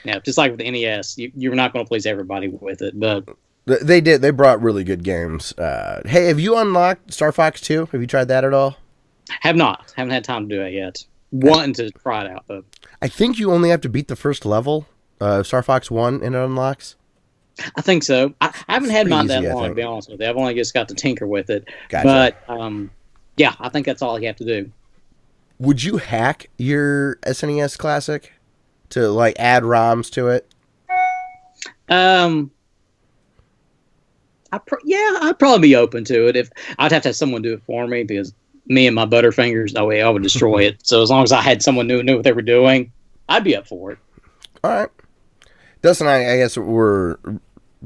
Yeah, just like with the NES, you're not going to please everybody with it. But they did. They brought really good games. Hey, have you unlocked Star Fox 2? Have you tried that at all? Have not. Haven't had time to do it yet. Wanting to try it out, though. I think you only have to beat the first level of Star Fox 1 and it unlocks. I think so. I haven't had mine that long, to be honest with you. I've only just got to tinker with it. Gotcha. But, yeah, I think that's all you have to do. Would you hack your SNES Classic to, like, add ROMs to it? I'd probably be open to it. If I'd have to have someone do it for me, because me and my Butterfingers, no way, I would destroy it. So as long as I had someone who knew what they were doing, I'd be up for it. All right. Dustin, I guess we're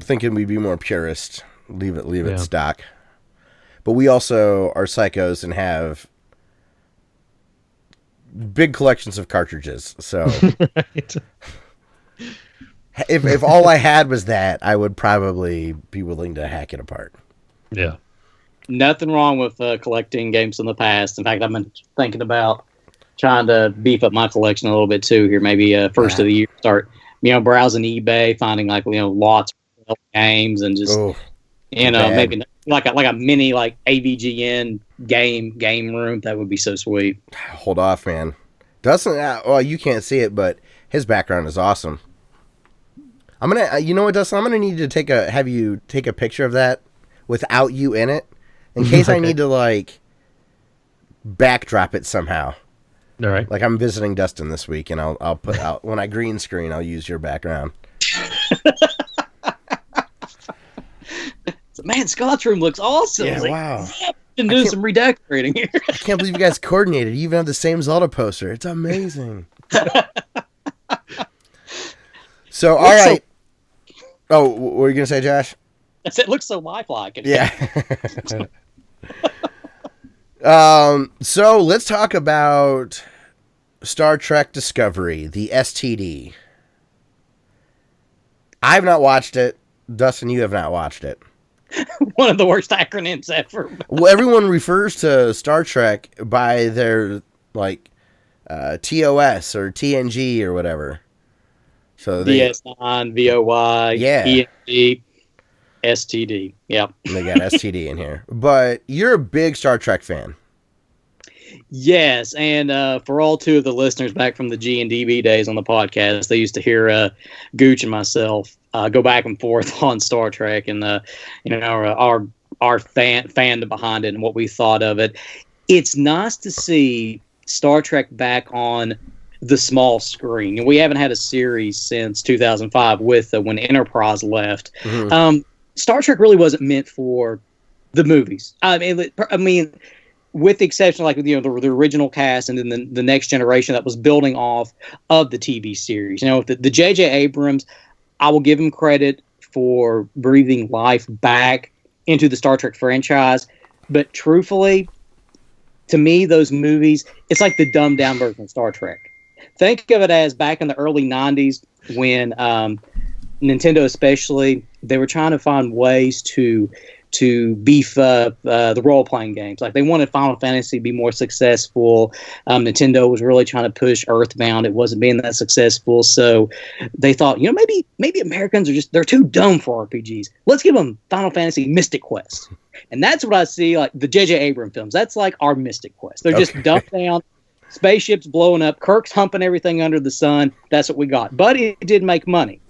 thinking we'd be more purist. Leave it stock. But we also are psychos and have big collections of cartridges. So Right. if all I had was that, I would probably be willing to hack it apart. Yeah. Nothing wrong with collecting games in the past. In fact, I've been thinking about trying to beef up my collection a little bit too here. Maybe first of the year, start browsing eBay, finding lots of games, and just maybe like a mini AVGN game room. That would be so sweet. Hold off, man. Dustin, well, you can't see it, but his background is awesome. I'm gonna, you know what, Dustin? I'm gonna need to have you take a picture of that without you in it, in case I need to backdrop it somehow. All right. Like I'm visiting Dustin this week, and I'll put out when I green screen, I'll use your background. So, man, Scott's room looks awesome. Yeah, wow. Been doing some redecorating here. I can't believe you guys coordinated. You even have the same Zelda poster. It's amazing. So, all right. Oh, what were you gonna say, Josh? It looks so lifelike. Yeah. So let's talk about Star Trek Discovery, the STD. I have not watched it. Dustin, you have not watched it. One of the worst acronyms ever. Well, everyone refers to Star Trek by their TOS or TNG or whatever. So DS9, VOY, END, STD. Yep. They got STD in here. But you're a big Star Trek fan. Yes, and for all two of the listeners back from the G&DB days on the podcast, they used to hear Gooch and myself go back and forth on Star Trek and our fandom behind it and what we thought of it. It's nice to see Star Trek back on the small screen. And we haven't had a series since 2005 with when Enterprise left. Mm-hmm. Star Trek really wasn't meant for the movies. I mean, with the exception of the original cast and then the next generation that was building off of the TV series. The J.J. Abrams, I will give him credit for breathing life back into the Star Trek franchise. But truthfully, to me, those movies, it's like the dumbed down version of Star Trek. Think of it as back in the early 90s when Nintendo especially, they were trying to find ways to beef up the role-playing games. Like they wanted Final Fantasy to be more successful. Nintendo was really trying to push Earthbound. It wasn't being that successful. So they thought, maybe Americans they're too dumb for RPGs. Let's give them Final Fantasy Mystic Quest. And that's what I see, like the J.J. Abrams films. That's like our Mystic Quest. They're just dumbed down. Spaceships blowing up. Kirk's humping everything under the sun. That's what we got. But it did make money.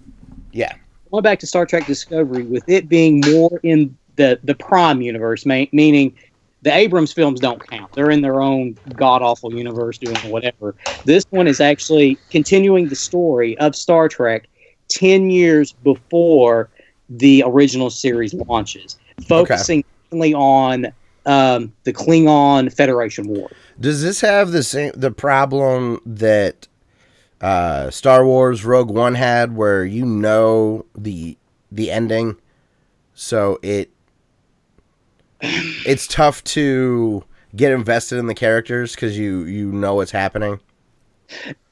Yeah. Going back to Star Trek Discovery, with it being more in the Prime universe, meaning the Abrams films don't count. They're in their own god-awful universe doing whatever. This one is actually continuing the story of Star Trek 10 years before the original series launches, focusing mainly on the Klingon Federation War. Does this have the problem that Star Wars Rogue One had, where the ending, so it's tough to get invested in the characters because you know what's happening?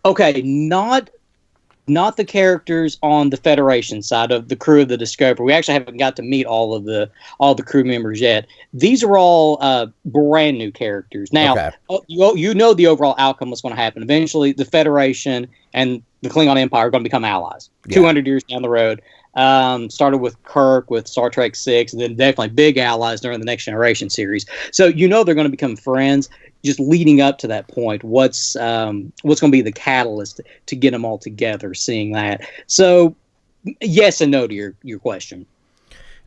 Okay, not the characters on the Federation side of the crew of the Discovery. We actually haven't got to meet all the crew members yet. These are all brand new characters. Now, you know the overall outcome was going to happen. Eventually, the Federation and the Klingon Empire are going to become allies. 200 years down the road. Started with Kirk with Star Trek 6, and then definitely big allies during the Next Generation series. So they're going to become friends. Just leading up to that point, what's going to be the catalyst to get them all together? Seeing that, so yes and no to your question.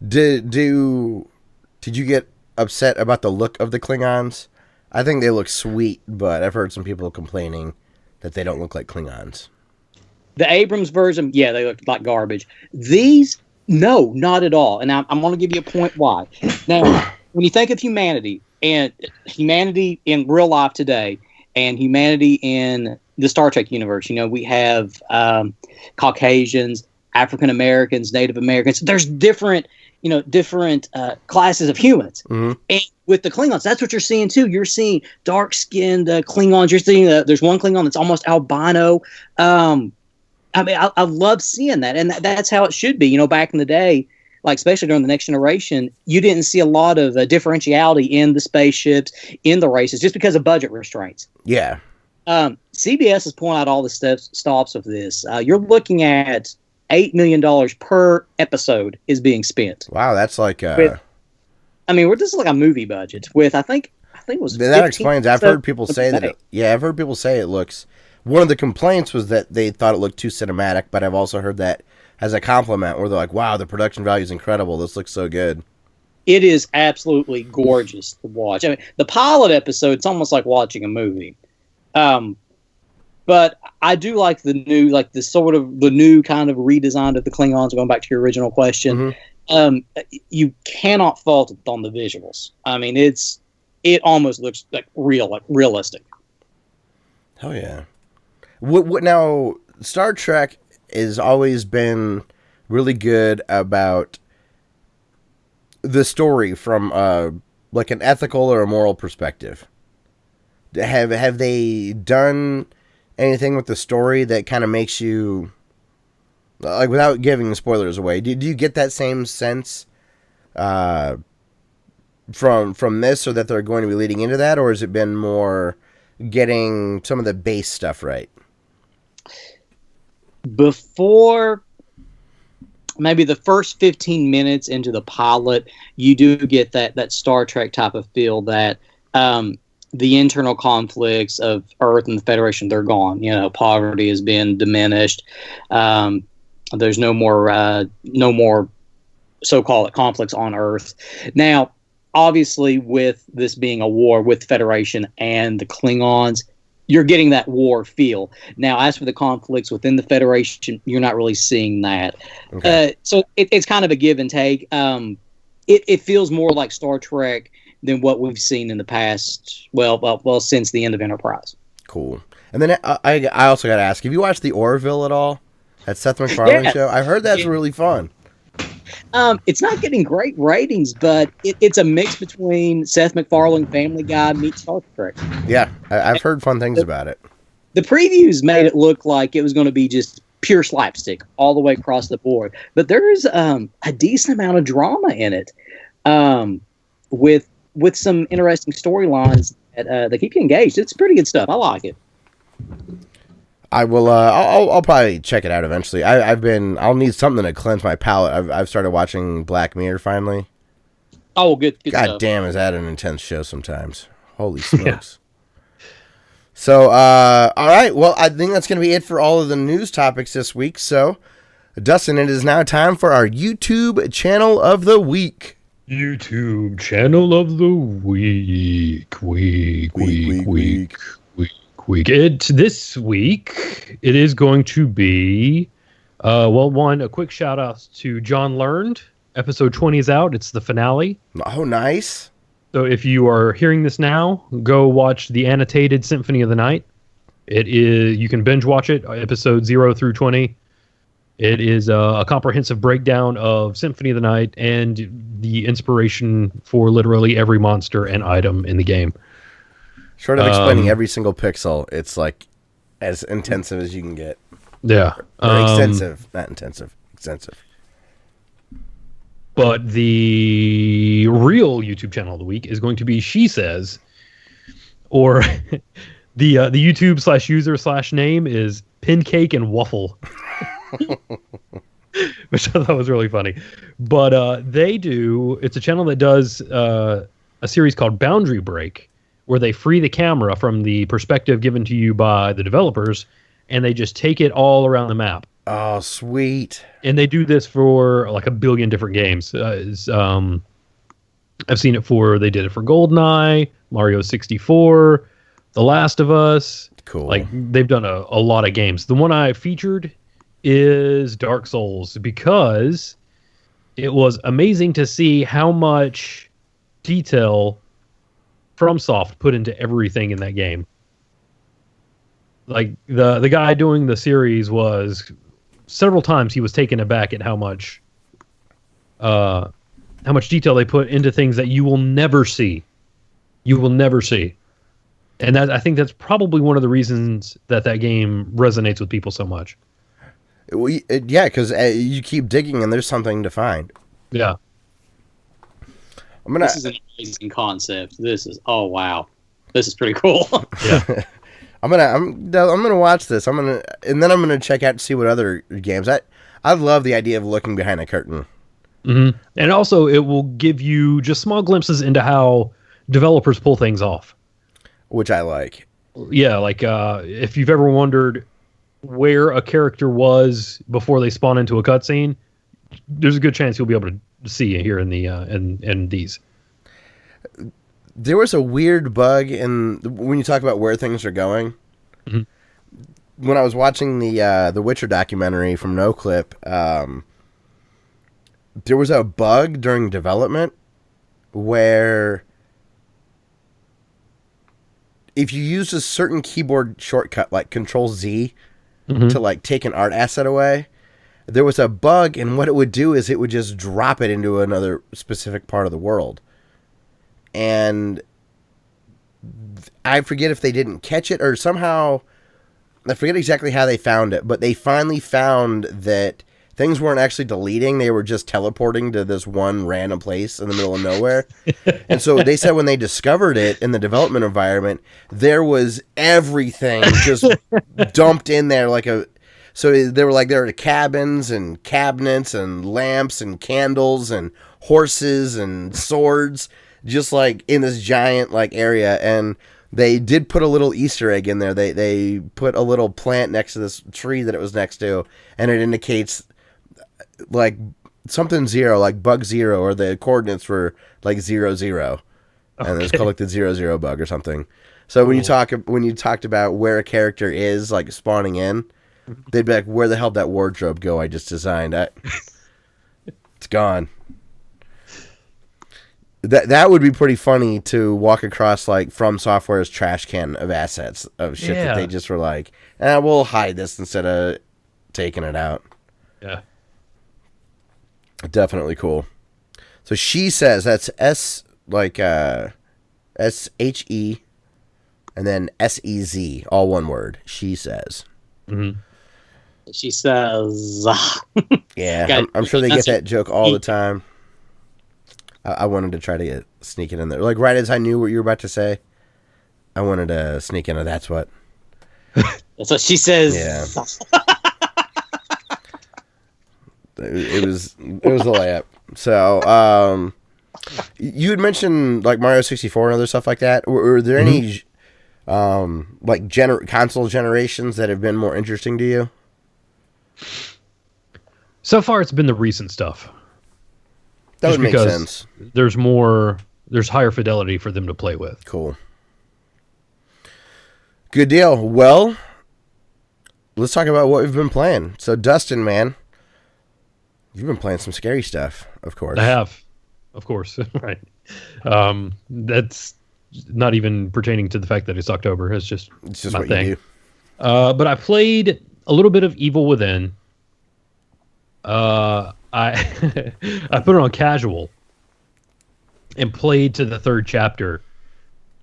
Did you get upset about the look of the Klingons? I think they look sweet, but I've heard some people complaining that they don't look like Klingons. The Abrams version, yeah, they look like garbage. These No, not at all. And I'm going to give you a point why. Now, when you think of humanity and humanity in real life today and humanity in the Star Trek universe, we have Caucasians, African Americans, Native Americans. There's different classes of humans. Mm-hmm. And with the Klingons, that's what you're seeing too. You're seeing dark-skinned Klingons. You're seeing there's one Klingon that's almost albino. I love seeing that, and that's how it should be. Back in the day, like especially during the Next Generation, you didn't see a lot of differentiality in the spaceships, in the races, just because of budget restraints. Yeah. CBS is pulling out all the stops of this. You're looking at $8 million per episode is being spent. Wow, that's like this is like a movie budget with I think it was. That explains. I've heard people say that. I've heard people say it looks. One of the complaints was that they thought it looked too cinematic, but I've also heard that as a compliment, where they're like, "Wow, the production value is incredible. This looks so good." It is absolutely gorgeous to watch. I mean, the pilot episode, it's almost like watching a movie. But I do like the new kind of redesign of the Klingons. Going back to your original question, you cannot fault it on the visuals. I mean, it almost looks like realistic. Hell yeah! What now? Star Trek has always been really good about the story from like an ethical or a moral perspective. Have they done anything with the story that kind of makes you, like, without giving spoilers away, do you get that same sense from this, or that they're going to be leading into that, or has it been more getting some of the base stuff right? Before maybe the first 15 minutes into the pilot, you do get that Star Trek type of feel that the internal conflicts of Earth and the Federation, they're gone. Poverty has been diminished. There's no more so-called conflicts on Earth. Now, obviously, with this being a war with the Federation and the Klingons, you're getting that war feel. Now, as for the conflicts within the Federation, you're not really seeing that. Okay. So it's kind of a give and take. It feels more like Star Trek than what we've seen in the past, well, since the end of Enterprise. Cool. And then I also got to ask, have you watched The Orville at all? That Seth MacFarlane show? I heard that's really fun. It's not getting great ratings, but it's a mix between Seth MacFarlane, Family Guy, meets Star Trek. Yeah, I've heard fun things about it. The previews made it look like it was going to be just pure slapstick all the way across the board. But there's a decent amount of drama in it, with some interesting storylines that keep you engaged. It's pretty good stuff. I like it. I will. I'll probably check it out eventually. I'll need something to cleanse my palate. I've started watching Black Mirror finally. Oh, good. God stuff. Damn, is that an intense show sometimes? Holy smokes! So, all right. Well, I think that's going to be it for all of the news topics this week. So, Dustin, it is now time for our YouTube channel of the week. YouTube channel of the week. This week, it is going to be, a quick shout out to John Learned. Episode 20 is out. It's the finale. Oh, nice. So if you are hearing this now, go watch the annotated Symphony of the Night. You can binge watch it, episode 0 through 20. It is a comprehensive breakdown of Symphony of the Night and the inspiration for literally every monster and item in the game. Short of explaining every single pixel, it's like as intensive as you can get. Yeah. Or extensive. Not intensive. Extensive. But the real YouTube channel of the week is going to be She Says, or the YouTube/user/name is Pancake and Waffle. Which I thought was really funny. But it's a channel that does a series called Boundary Break, where they free the camera from the perspective given to you by the developers, and they just take it all around the map. Oh, sweet. And they do this for like a billion different games. I've seen it they did it for GoldenEye, Mario 64, The Last of Us. Cool. Like, they've done a lot of games. The one I featured is Dark Souls, because it was amazing to see how much detail FromSoft put into everything in that game. Like the guy doing the series was several times he was taken aback at how much detail they put into things that you will never see. You will never see. And I think that's probably one of the reasons that game resonates with people so much. Yeah, because you keep digging and there's something to find. Yeah. This is an amazing concept. Oh wow, this is pretty cool. Yeah. I'm gonna watch this. And then I'm gonna check out to see what other games. I love the idea of looking behind a curtain. Mm-hmm. And also, it will give you just small glimpses into how developers pull things off, which I like. Yeah, like if you've ever wondered where a character was before they spawn into a cutscene, there's a good chance you'll be able to see it here in the in these. There was a weird bug when you talk about where things are going. Mm-hmm. When I was watching the Witcher documentary from NoClip, there was a bug during development where if you use a certain keyboard shortcut like Control-Z mm-hmm. to like take an art asset away, there was a bug, and what it would do is it would just drop it into another specific part of the world. And I forget if they didn't catch it or somehow, I forget exactly how they found it, but they finally found that things weren't actually deleting. They were just teleporting to this one random place in the middle of nowhere. And so they said when they discovered it in the development environment, there was everything just dumped in there so there were cabins and cabinets and lamps and candles and horses and swords just like in this giant like area. And they did put a little Easter egg in there. They put a little plant next to this tree that it was next to, and it indicates like something 0, like bug 0, or the coordinates were like 00, and it's called like the 00 bug or something. So cool. when you talked about where a character is like spawning in, they'd be like, "Where the hell did that wardrobe go? I just designed that. It's gone." That would be pretty funny to walk across like From Software's trash can of assets of shit that they just were like, we'll hide this instead of taking it out. Yeah. Definitely cool. So she says that's S like SHE and then SEZ, all one word. She says. Mm-hmm. She says. Yeah, I'm sure they get that joke all the time. I wanted to try to sneak it in there. Like right as I knew what you were about to say, I wanted to sneak in a "that's what." That's what she says. Yeah. It was a layup. So, you had mentioned like Mario 64 and other stuff like that. Were there any like console generations that have been more interesting to you? So far, it's been the recent stuff. That would make sense. There's higher fidelity for them to play with. Cool. Good deal. Well, let's talk about what we've been playing. So, Dustin, man, you've been playing some scary stuff, of course. I have, of course. Right. That's not even pertaining to the fact that it's October. It's just my what thing. You do. But I played a little bit of Evil Within. I put it on casual and played to the 3rd chapter.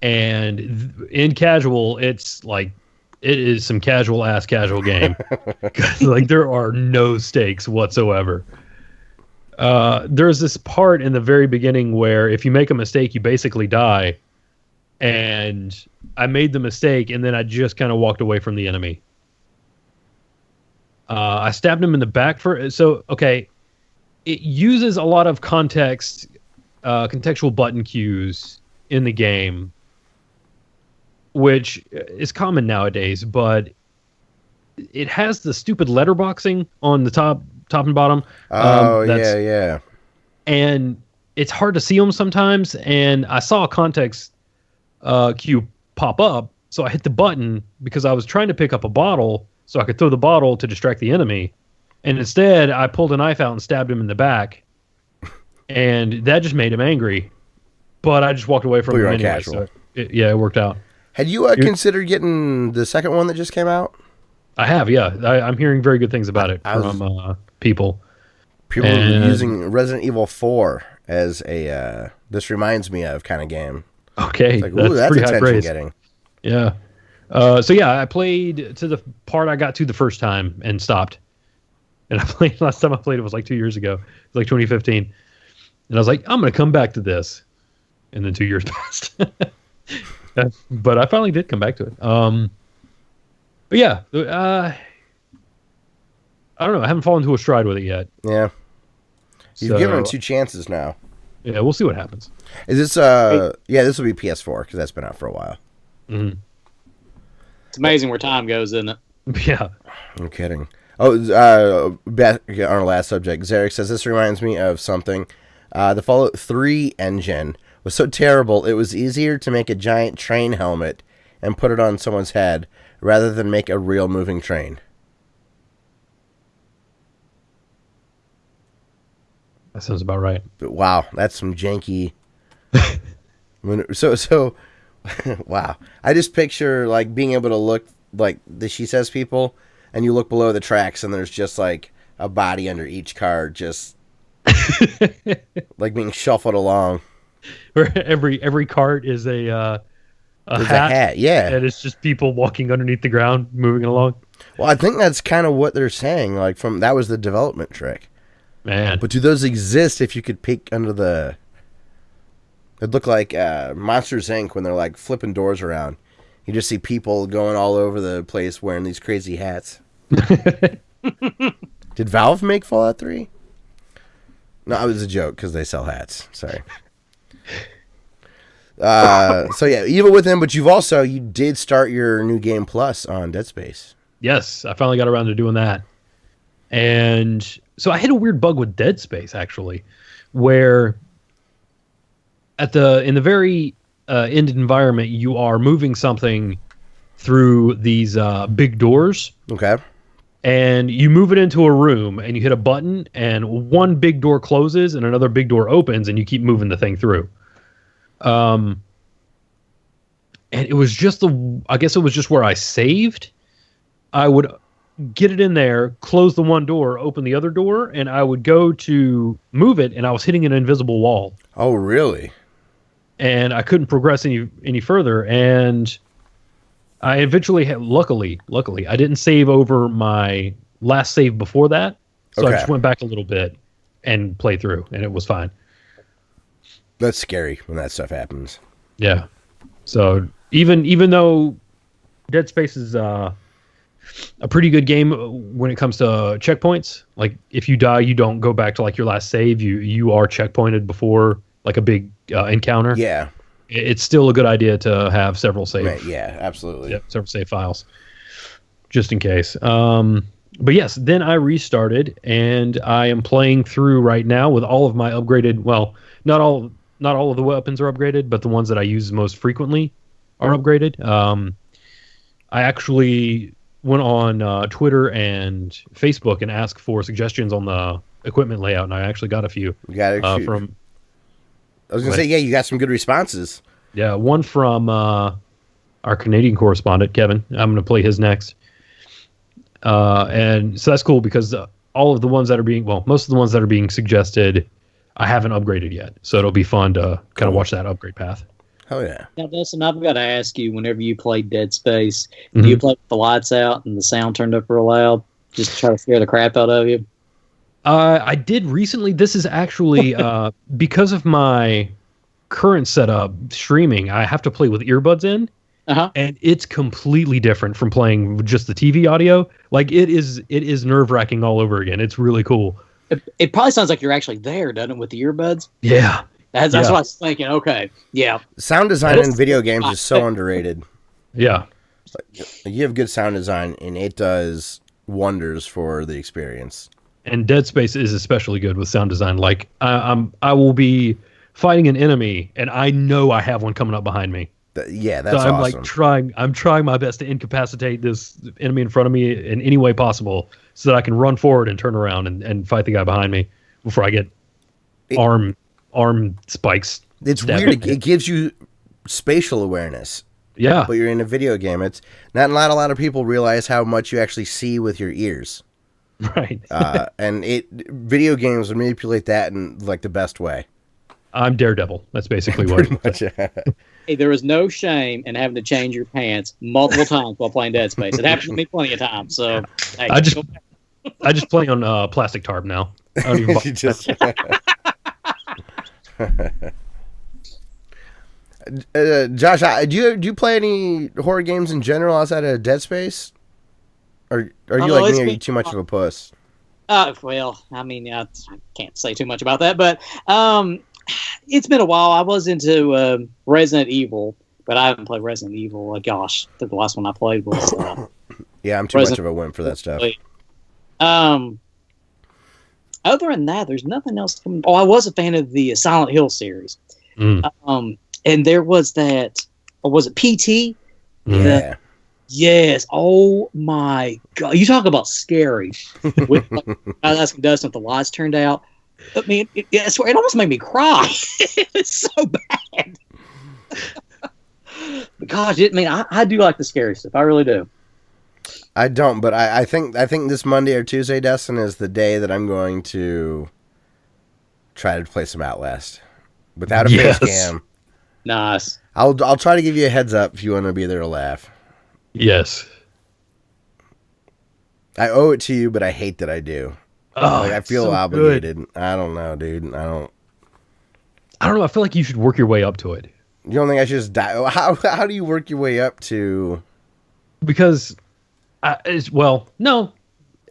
And in casual, it's like, it is some casual game. Like there are no stakes whatsoever. There's this part in the very beginning where if you make a mistake, you basically die. And I made the mistake, and then I just kind of walked away from the enemy. I stabbed him in the back it uses a lot of contextual button cues in the game, which is common nowadays, but it has the stupid letterboxing on the top and bottom. Yeah. And it's hard to see them sometimes, and I saw a context cue pop up, so I hit the button because I was trying to pick up a bottle so I could throw the bottle to distract the enemy. And instead, I pulled a knife out and stabbed him in the back. and that just made him angry. But I just walked away from him anyway. Casual. So it worked out. Had you considered getting the second one that just came out? I have, yeah. I'm hearing very good things about it from people. People are using Resident Evil 4 as a this reminds me of kind of game. Okay, it's like, ooh, that's pretty high praise. Getting. Yeah. So yeah, I played to the part I got to the first time and stopped. And last time I played it was like 2 years ago. It was like 2015. And I was like, I'm going to come back to this. And then 2 years passed. But I finally did come back to it. But yeah, I don't know. I haven't fallen into a stride with it yet. Yeah. You've given it 2 chances now. Yeah, we'll see what happens. Is this yeah, this will be PS4 because that's been out for a while. Mm-hmm. It's amazing where time goes, isn't it? Yeah. I'm kidding. Oh, back on our last subject, Zarek says this reminds me of something. The Fallout 3 engine was so terrible it was easier to make a giant train helmet and put it on someone's head rather than make a real moving train. That sounds about right. But wow, that's some janky. So, wow. I just picture like being able to look like the She Says people, and you look below the tracks, and there's just like a body under each car, just like being shuffled along. Where every cart is a hat, yeah, and it's just people walking underneath the ground, moving along. Well, I think that's kind of what they're saying. Like that was the development trick. Man. But do those exist if you could peek under the... It'd look like Monsters, Inc. when they're like flipping doors around. You just see people going all over the place wearing these crazy hats. Did Valve make Fallout 3? No, it was a joke because they sell hats. Sorry. So yeah, Evil Within, but you did start your new game plus on Dead Space. Yes, I finally got around to doing that. And so I hit a weird bug with Dead Space, actually, where in the very end environment, you are moving something through these big doors. Okay. And you move it into a room, and you hit a button, and one big door closes, and another big door opens, and you keep moving the thing through. And it was just I guess it was just where I saved. I would get it in there, close the one door, open the other door, and I would go to move it, and I was hitting an invisible wall. Oh, really? And I couldn't progress any further, and I eventually had, luckily, I didn't save over my last save before that, so I just went back a little bit and played through, and it was fine. That's scary when that stuff happens. Yeah. So even though Dead Space is a pretty good game when it comes to checkpoints, like if you die, you don't go back to like your last save. You are checkpointed before like a big encounter. Yeah. It's still a good idea to have several save. Right, yeah, absolutely. Yep, several save files, just in case. But yes, then I restarted, and I am playing through right now with all of my upgraded. Well, not all of the weapons are upgraded, but the ones that I use most frequently are upgraded. I actually went on Twitter and Facebook and asked for suggestions on the equipment layout, and I actually got a few. You got a few. I was going to say, yeah, you got some good responses. Yeah, one from our Canadian correspondent, Kevin. I'm going to play his next. And so that's cool because all of the ones that are most of the ones that are being suggested, I haven't upgraded yet. So it'll be fun to kind of watch that upgrade path. Oh, yeah. Now, Dustin, I've got to ask you, whenever you played Dead Space, do you play with the lights out and the sound turned up real loud just to try to scare the crap out of you? I did recently. This is actually because of my current setup streaming, I have to play with earbuds in. And it's completely different from playing with just the TV audio. Like it is nerve-wracking all over again. It's really cool. It probably sounds like you're actually there, doesn't it, with the earbuds? Yeah. That's what I was thinking. Okay. Yeah. Sound design in video games is so underrated. Yeah. Like, you have good sound design, and it does wonders for the experience. And Dead Space is especially good with sound design. Like I will be fighting an enemy, and I know I have one coming up behind me. Yeah, that's so I'm awesome. I'm trying my best to incapacitate this enemy in front of me in any way possible so that I can run forward and turn around and fight the guy behind me before I get arm arm spikes. It's weird. It gives you spatial awareness. Yeah. But you're in a video game. It's not a lot of people realize how much you actually see with your ears. Right. And video games manipulate that in like the best way. I'm Daredevil. That's basically what it is. Hey, there is no shame in having to change your pants multiple times while playing Dead Space. It happens to me plenty of times. So hey, I just play on plastic tarp now. I don't even Josh, do you play any horror games in general outside of Dead Space? Or are you like me? Are you too much of a puss? Well, I mean, I can't say too much about that, but it's been a while. I was into Resident Evil, but I haven't played Resident Evil. Gosh, the last one I played was. Yeah, I'm too much of a wimp for that stuff. Other than that, there's nothing else coming. Oh, I was a fan of the Silent Hill series. And there was that, or was it PT? Yeah. Yes. Oh my God. You talk about scary. With, I was asking Dustin if the lights turned out. I mean, I swear, it almost made me cry. It's so bad. But gosh, I do like the scary stuff. I really do. I don't, but I think this Monday or Tuesday, Dustin, is the day that I'm going to try to play some Outlast without a face cam. Nice. I'll try to give you a heads up if you want to be there to laugh. Yes. I owe it to you, but I hate that I do. Oh, I feel so obligated. Good. I don't know, dude. I don't know. I feel like you should work your way up to it. You don't think I should just die? How do you work your way up to? Because, no,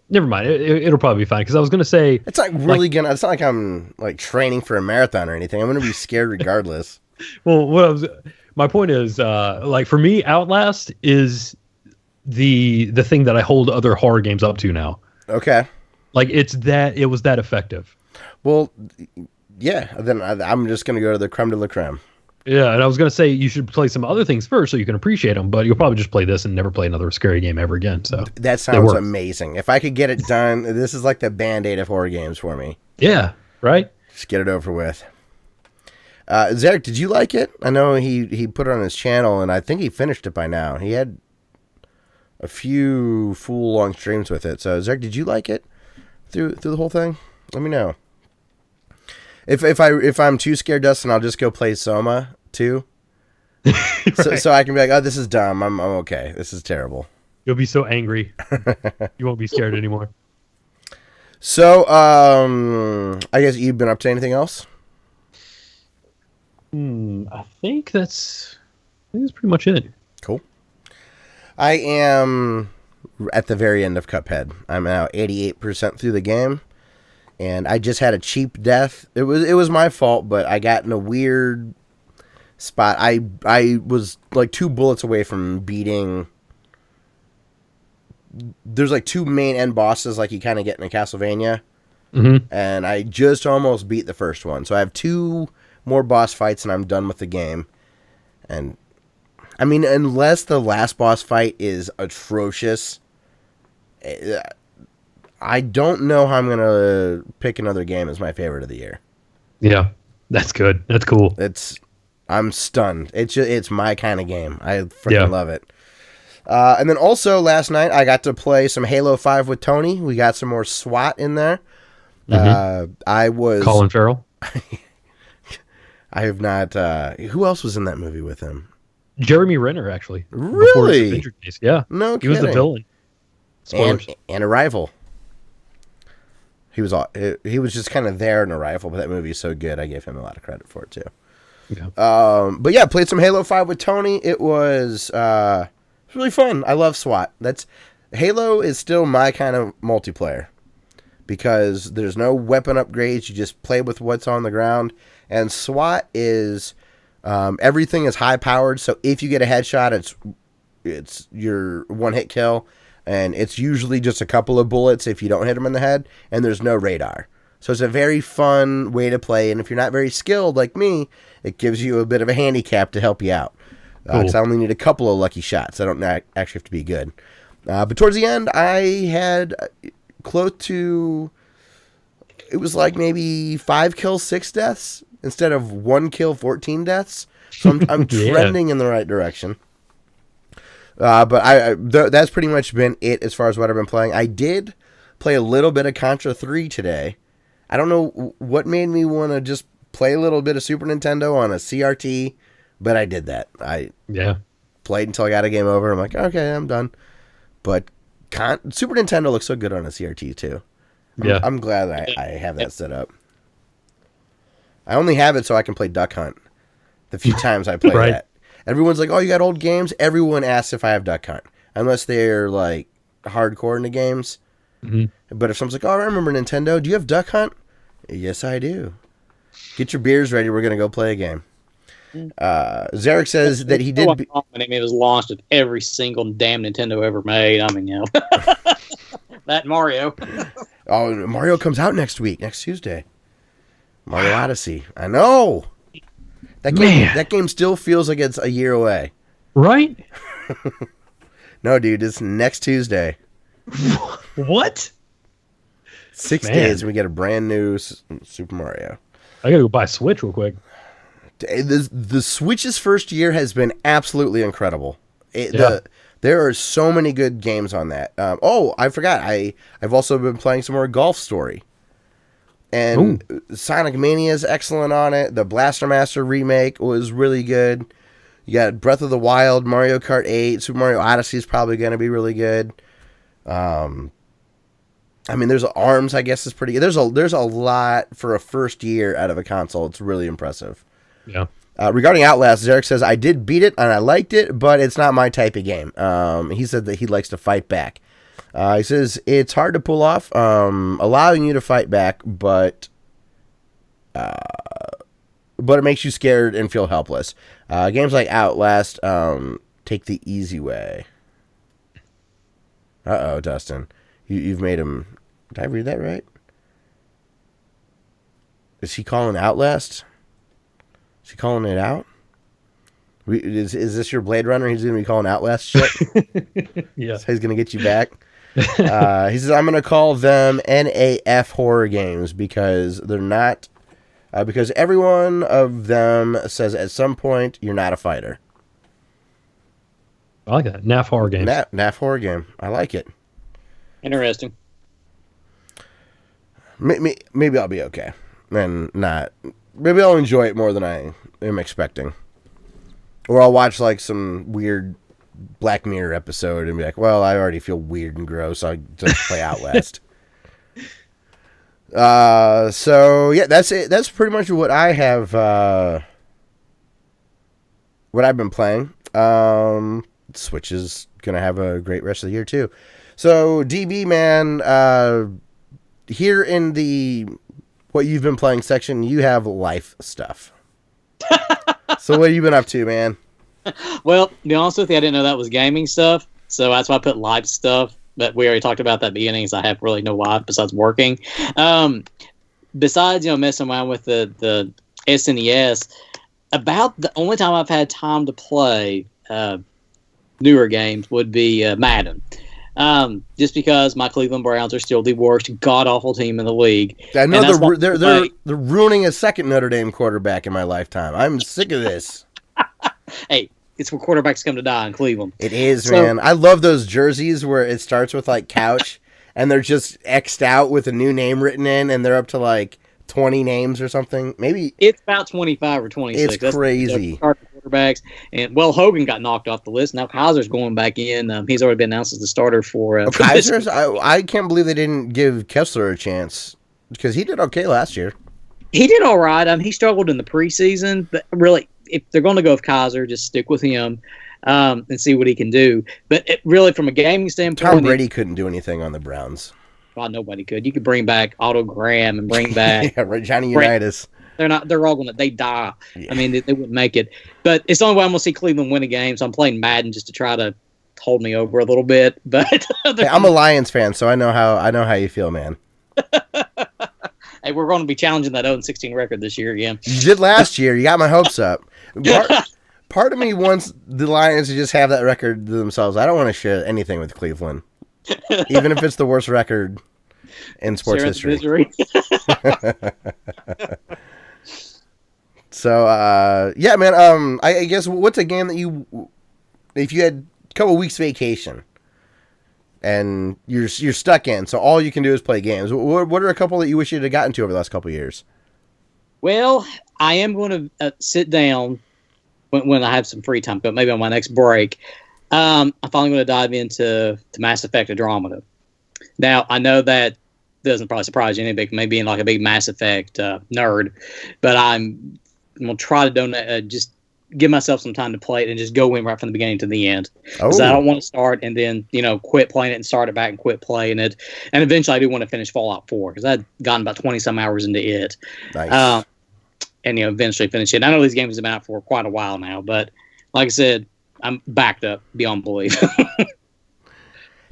never mind. It'll probably be fine. Because I was gonna say it's not really gonna. It's not like I'm like training for a marathon or anything. I'm gonna be scared regardless. Well, my point is, like for me, Outlast is the thing that I hold other horror games up to now. Okay. Like it was that effective. Well, yeah. Then I'm just gonna go to the creme de la creme. Yeah, and I was gonna say you should play some other things first so you can appreciate them, but you'll probably just play this and never play another scary game ever again. So that sounds amazing. If I could get it done, this is like the Band-Aid of horror games for me. Yeah. Right. Just get it over with. Zarek, did you like it? I know he put it on his channel, and I think he finished it by now. He had a few full long streams with it. So, Zarek, did you like it through the whole thing? Let me know. If I'm too scared, Dustin, I'll just go play Soma too. Right. So I can be like, oh, this is dumb. I'm okay. This is terrible. You'll be so angry. You won't be scared anymore. So, I guess you've been up to anything else? I think that's pretty much it. Cool. I am at the very end of Cuphead. I'm now 88% through the game, and I just had a cheap death. It was my fault, but I got in a weird spot. I was like 2 bullets away from beating. There's like 2 main end bosses, like you kind of get in a Castlevania, and I just almost beat the first one. So I have 2 more boss fights and I'm done with the game. And I mean, unless the last boss fight is atrocious, I don't know how I'm going to pick another game as my favorite of the year. Yeah, that's good. That's cool. I'm stunned. It's my kind of game. I freaking love it. And then also last night I got to play some Halo 5 with Tony. We got some more SWAT in there. I was Colin Farrell. I have not. Who else was in that movie with him? Jeremy Renner, actually. Really? Yeah. No kidding. He was the villain. Spoilers. And Arrival. He was just kind of there in Arrival, but that movie is so good. I gave him a lot of credit for it too. Yeah. But yeah, played some Halo 5 with Tony. It was really fun. I love SWAT. Halo is still my kind of multiplayer because there's no weapon upgrades. You just play with what's on the ground. And SWAT is everything is high powered. So if you get a headshot, it's your one hit kill, and it's usually just a couple of bullets if you don't hit them in the head. And there's no radar, so it's a very fun way to play. And if you're not very skilled like me, it gives you a bit of a handicap to help you out. Because I only need a couple of lucky shots. I don't actually have to be good. But towards the end, I had close to. It was like maybe 5 kills, 6 deaths instead of 1 kill, 14 deaths. So I'm trending in the right direction. But that's pretty much been it as far as what I've been playing. I did play a little bit of Contra 3 today. I don't know what made me want to just play a little bit of Super Nintendo on a CRT, but I did that. I played until I got a game over. I'm like, okay, I'm done. But Super Nintendo looks so good on a CRT too. I'm glad I have that set up. I only have it so I can play Duck Hunt. The few times I play that. Everyone's like, oh, you got old games? Everyone asks if I have Duck Hunt. Unless they're like hardcore into games. Mm-hmm. But if someone's like, oh, I remember Nintendo. Do you have Duck Hunt? Yes, I do. Get your beers ready. We're going to go play a game. Zarek says that he did... It was launched with every single damn Nintendo ever made. I mean, you know. That Mario. Oh, Mario comes out next Tuesday. Mario Odyssey. I know. That game still feels like it's a year away. Right? No, dude, it's next Tuesday. What? 6 days and we get a brand new Super Mario. I gotta go buy a Switch real quick. The Switch's first year has been absolutely incredible. There are so many good games on that. I forgot. I've also been playing some more Golf Story. And Sonic Mania is excellent on it. The Blaster Master remake was really good. You got Breath of the Wild, Mario Kart 8, Super Mario Odyssey is probably going to be really good. I mean, there's ARMS, I guess, is pretty good. There's a lot for a first year out of a console. It's really impressive. Yeah. Regarding Outlast, Zarek says, I did beat it and I liked it, but it's not my type of game. He said that he likes to fight back. He says it's hard to pull off, allowing you to fight back, but it makes you scared and feel helpless. Games like Outlast take the easy way. Uh-oh, Dustin. You've made him... Did I read that right? Is he calling Outlast? Is he calling it out? Is this your Blade Runner? He's going to be calling Outlast shit? Yeah. So he's going to get you back? He says, I'm going to call them NAF horror games because they're not... because every one of them says at some point you're not a fighter. I like that. NAF horror games. NAF horror game. I like it. Interesting. Maybe I'll be okay. And not... Maybe I'll enjoy it more than I am expecting. Or I'll watch like some weird Black Mirror episode and be like, well, I already feel weird and gross, so I just play Outlast. So yeah, that's it. That's pretty much what I have, what I've been playing. Switch is going to have a great rest of the year too. So DB man, here in the what you've been playing section, you have life stuff. So what have you been up to, man? Well, to be honest with you, I didn't know that was gaming stuff, so that's why I put live stuff. But we already talked about that at the beginning, so I have really no life besides working. Besides, messing around with the SNES, about the only time I've had time to play newer games would be Madden. Just because my Cleveland Browns are still the worst god-awful team in the league. I know they're ruining a second Notre Dame quarterback in my lifetime. I'm sick of this. Hey, it's where quarterbacks come to die in Cleveland. It is, man. I love those jerseys where it starts with like couch and they're just X'd out with a new name written in and they're up to like 20 names or something. Maybe it's about 25 or 26. It's crazy. Quarterbacks. And Hogan got knocked off the list. Now Kaiser's going back in. He's already been announced as the starter for Kaiser's. I can't believe they didn't give Kessler a chance because he did okay last year. He did all right. He struggled in the preseason, but really, if they're going to go with Kaiser, just stick with him and see what he can do. But really, from a gaming standpoint, Tom Brady couldn't do anything on the Browns. Well, nobody could. You could bring back Otto Graham and bring back Johnny Unitas. They're all going to, they die. Yeah. I mean, they wouldn't make it. But it's the only way I'm going to see Cleveland win a game, so I'm playing Madden just to try to hold me over a little bit. But hey, I'm a Lions fan, so I know how you feel, man. Hey, we're going to be challenging that 0-16 record this year again. You did last year. You got my hopes up. Part of me wants the Lions to just have that record to themselves. I don't want to share anything with Cleveland, even if it's the worst record in sports history. So, yeah, man, I guess what's a game that if you had a couple weeks vacation and you're stuck in, so all you can do is play games, what are a couple that you wish you'd have gotten to over the last couple of years? Well, I am going to sit down when I have some free time, but maybe on my next break. I'm finally going to dive into Mass Effect Andromeda. Now, I know that doesn't probably surprise you any, me being like a big Mass Effect nerd, but I'm going to try to just give myself some time to play it and just go in right from the beginning to the end. Because I don't want to start and then, quit playing it and start it back and quit playing it. And eventually I do want to finish Fallout 4 because I'd gotten about 20-some hours into it. Nice. And, eventually finish it. I know these games have been out for quite a while now, but like I said, I'm backed up beyond belief.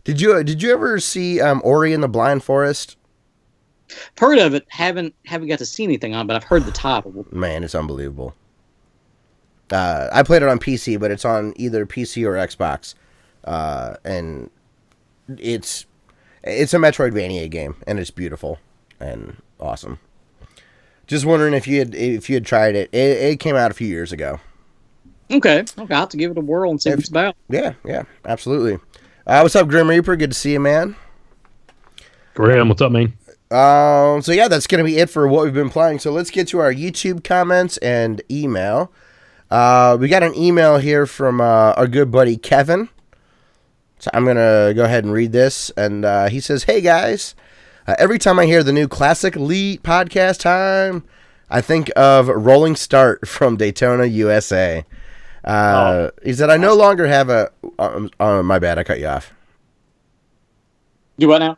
Did you ever see Ori and the Blind Forest? Heard of it, haven't got to see anything on it, but I've heard the title. Man, it's unbelievable. I played it on PC, but it's on either PC or Xbox, and it's a Metroidvania game, and it's beautiful and awesome. Just wondering if you had tried it. It came out a few years ago. Okay, I'll have to give it a whirl and see what it's about. Yeah, absolutely. What's up, Grim Reaper? Good to see you, man. Graham, what's up, man? So yeah, that's going to be it for what we've been playing. So let's get to our YouTube comments and email. We got an email here from our good buddy Kevin. So I'm going to go ahead and read this. And he says, "Hey guys, every time I hear the new Classic Elite podcast time, I think of Rolling Start from Daytona, USA. He said, I no longer have a... my bad, I cut you off. Do what now?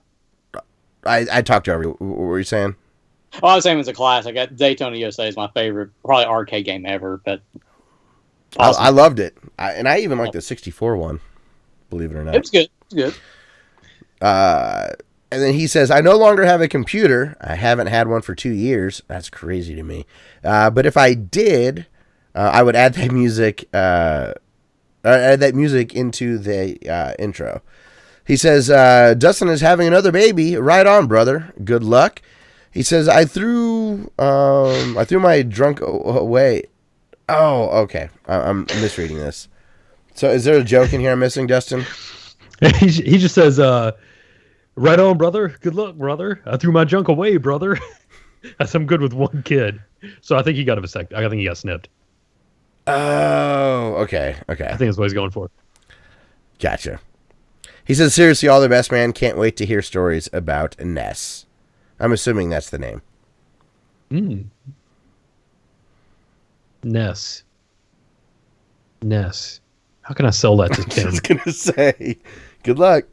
I talked to everyone. What were you saying? Oh, I was saying it's a classic. Daytona USA is my favorite, probably arcade game ever. But awesome. I loved it. I even liked the 64 one, believe it or not. It was good. It was good. And then he says, I no longer have a computer. I haven't had one for 2 years. That's crazy to me. But if I did, I would add that music into the intro. He says, Dustin is having another baby. Right on, brother. Good luck. He says, I threw my drunk away. Oh, okay. I'm misreading this. So is there a joke in here I'm missing, Dustin? He just says, right on, brother. Good luck, brother. I threw my junk away, brother. That's I'm good with one kid. So I think he got a vasectomy. I think he got snipped. Oh, okay. I think that's what he's going for. Gotcha. He says, seriously, all the best, man. Can't wait to hear stories about Ness. I'm assuming that's the name. Ness. How can I sell that to Tim? I was going to say, good luck.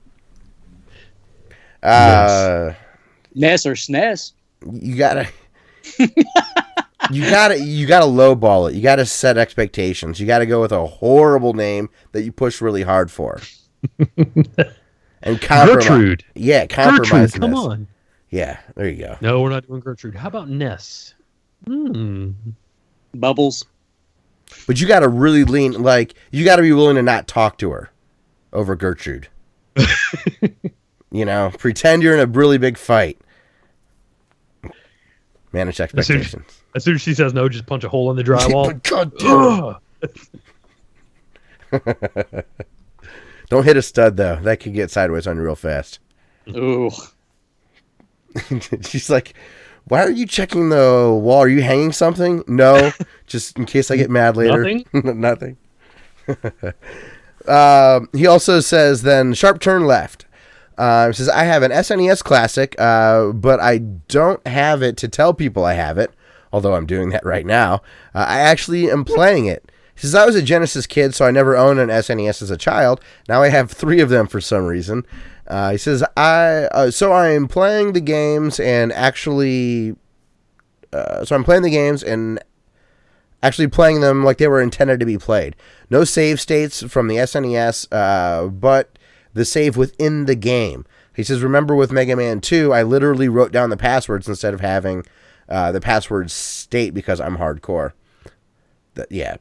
Ness or SNES? You gotta lowball it. You gotta set expectations. You gotta go with a horrible name that you push really hard for. And compromise. Gertrude. Yeah, compromise. Gertrude, come on. Yeah, there you go. No, we're not doing Gertrude. How about Ness? Bubbles. But you gotta really lean, you gotta be willing to not talk to her over Gertrude. Pretend you're in a really big fight. Manage expectations. As soon as she says no, just punch a hole in the drywall. Don't hit a stud, though. That could get sideways on you real fast. Ooh. She's like, why are you checking the wall? Are you hanging something? No, just in case I get mad later. Nothing? Nothing. He also says, then, sharp turn left. He says, I have an SNES Classic, but I don't have it to tell people I have it, although I'm doing that right now. I actually am playing it. He says, I was a Genesis kid, so I never owned an SNES as a child. Now I have 3 of them for some reason. He says, I am playing the games and actually playing them like they were intended to be played. No save states from the SNES, but the save within the game. He says, remember with Mega Man 2, I literally wrote down the passwords instead of having the passwords state because I'm hardcore. Yeah.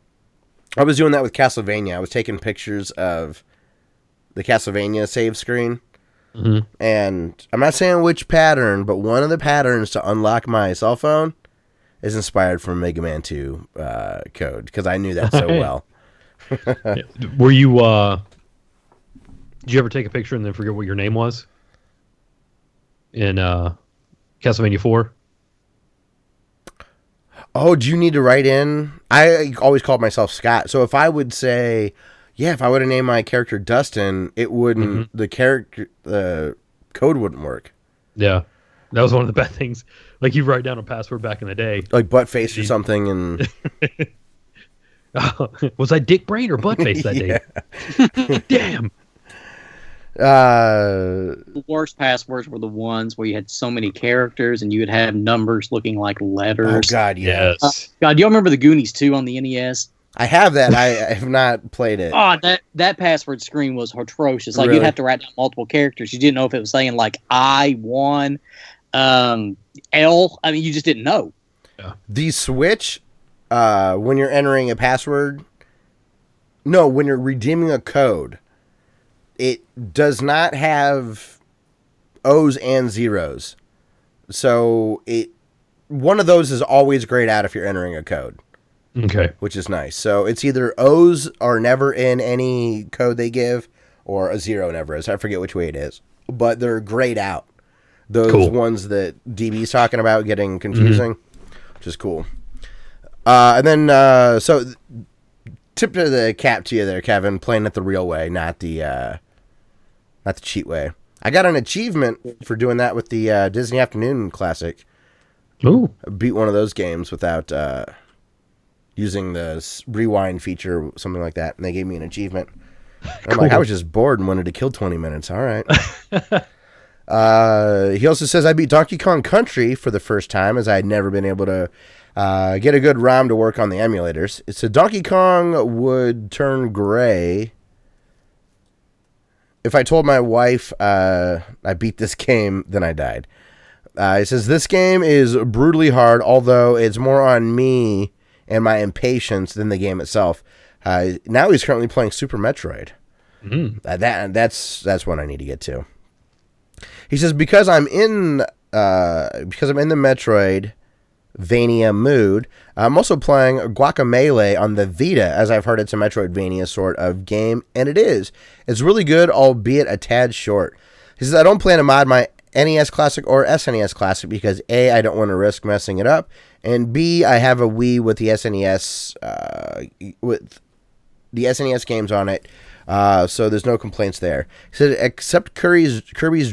I was doing that with Castlevania. I was taking pictures of the Castlevania save screen. Mm-hmm. And I'm not saying which pattern, but one of the patterns to unlock my cell phone is inspired from Mega Man 2 code, because I knew that so well. Were you? Did you ever take a picture and then forget what your name was in Castlevania 4? Oh, do you need to write in? I always called myself Scott. So if I would say, if I would have named my character Dustin, it wouldn't. The code wouldn't work. Yeah, that was one of the bad things. Like you write down a password back in the day, like Buttface or something, and was I Dick Brain or Buttface that day? Damn. The worst passwords were the ones where you had so many characters and you would have numbers looking like letters. Oh God, yes. God, y'all remember the Goonies 2 on the NES? I have that. I have not played it. Oh, that password screen was atrocious. Like, Really? you'd have to write down multiple characters. You didn't know if it was saying, like, I1, L. I mean, you just didn't know. Yeah. The Switch, when you're entering a password, no, when you're redeeming a code, it does not have O's and zeros. So one of those is always grayed out if you're entering a code. Okay. Which is nice. So it's either O's are never in any code they give, or a zero never is. I forget which way it is. But they're grayed out. Those ones that DB's talking about getting confusing, which is cool. And then, so tip to the cap to you there, Kevin, playing it the real way, not the cheat way. I got an achievement for doing that with the Disney Afternoon Classic. Ooh. I beat one of those games without using the rewind feature, something like that, and they gave me an achievement. And I'm like, I was just bored and wanted to kill 20 minutes. All right. He also says, I beat Donkey Kong Country for the first time, as I had never been able to get a good ROM to work on the emulators. It said Donkey Kong would turn gray if I told my wife I beat this game, then I died. It says, this game is brutally hard, although it's more on me and my impatience than the game itself. Now he's currently playing Super Metroid. That's one I need to get to. He says, because I'm in the Metroidvania mood, I'm also playing Guacamelee on the Vita, as I've heard it's a Metroidvania sort of game, and it is. It's really good, albeit a tad short. He says, I don't plan to mod my NES Classic or SNES Classic because A, I don't want to risk messing it up, and B, I have a Wii with the SNES games on it, so there's no complaints there. He said, except Kirby's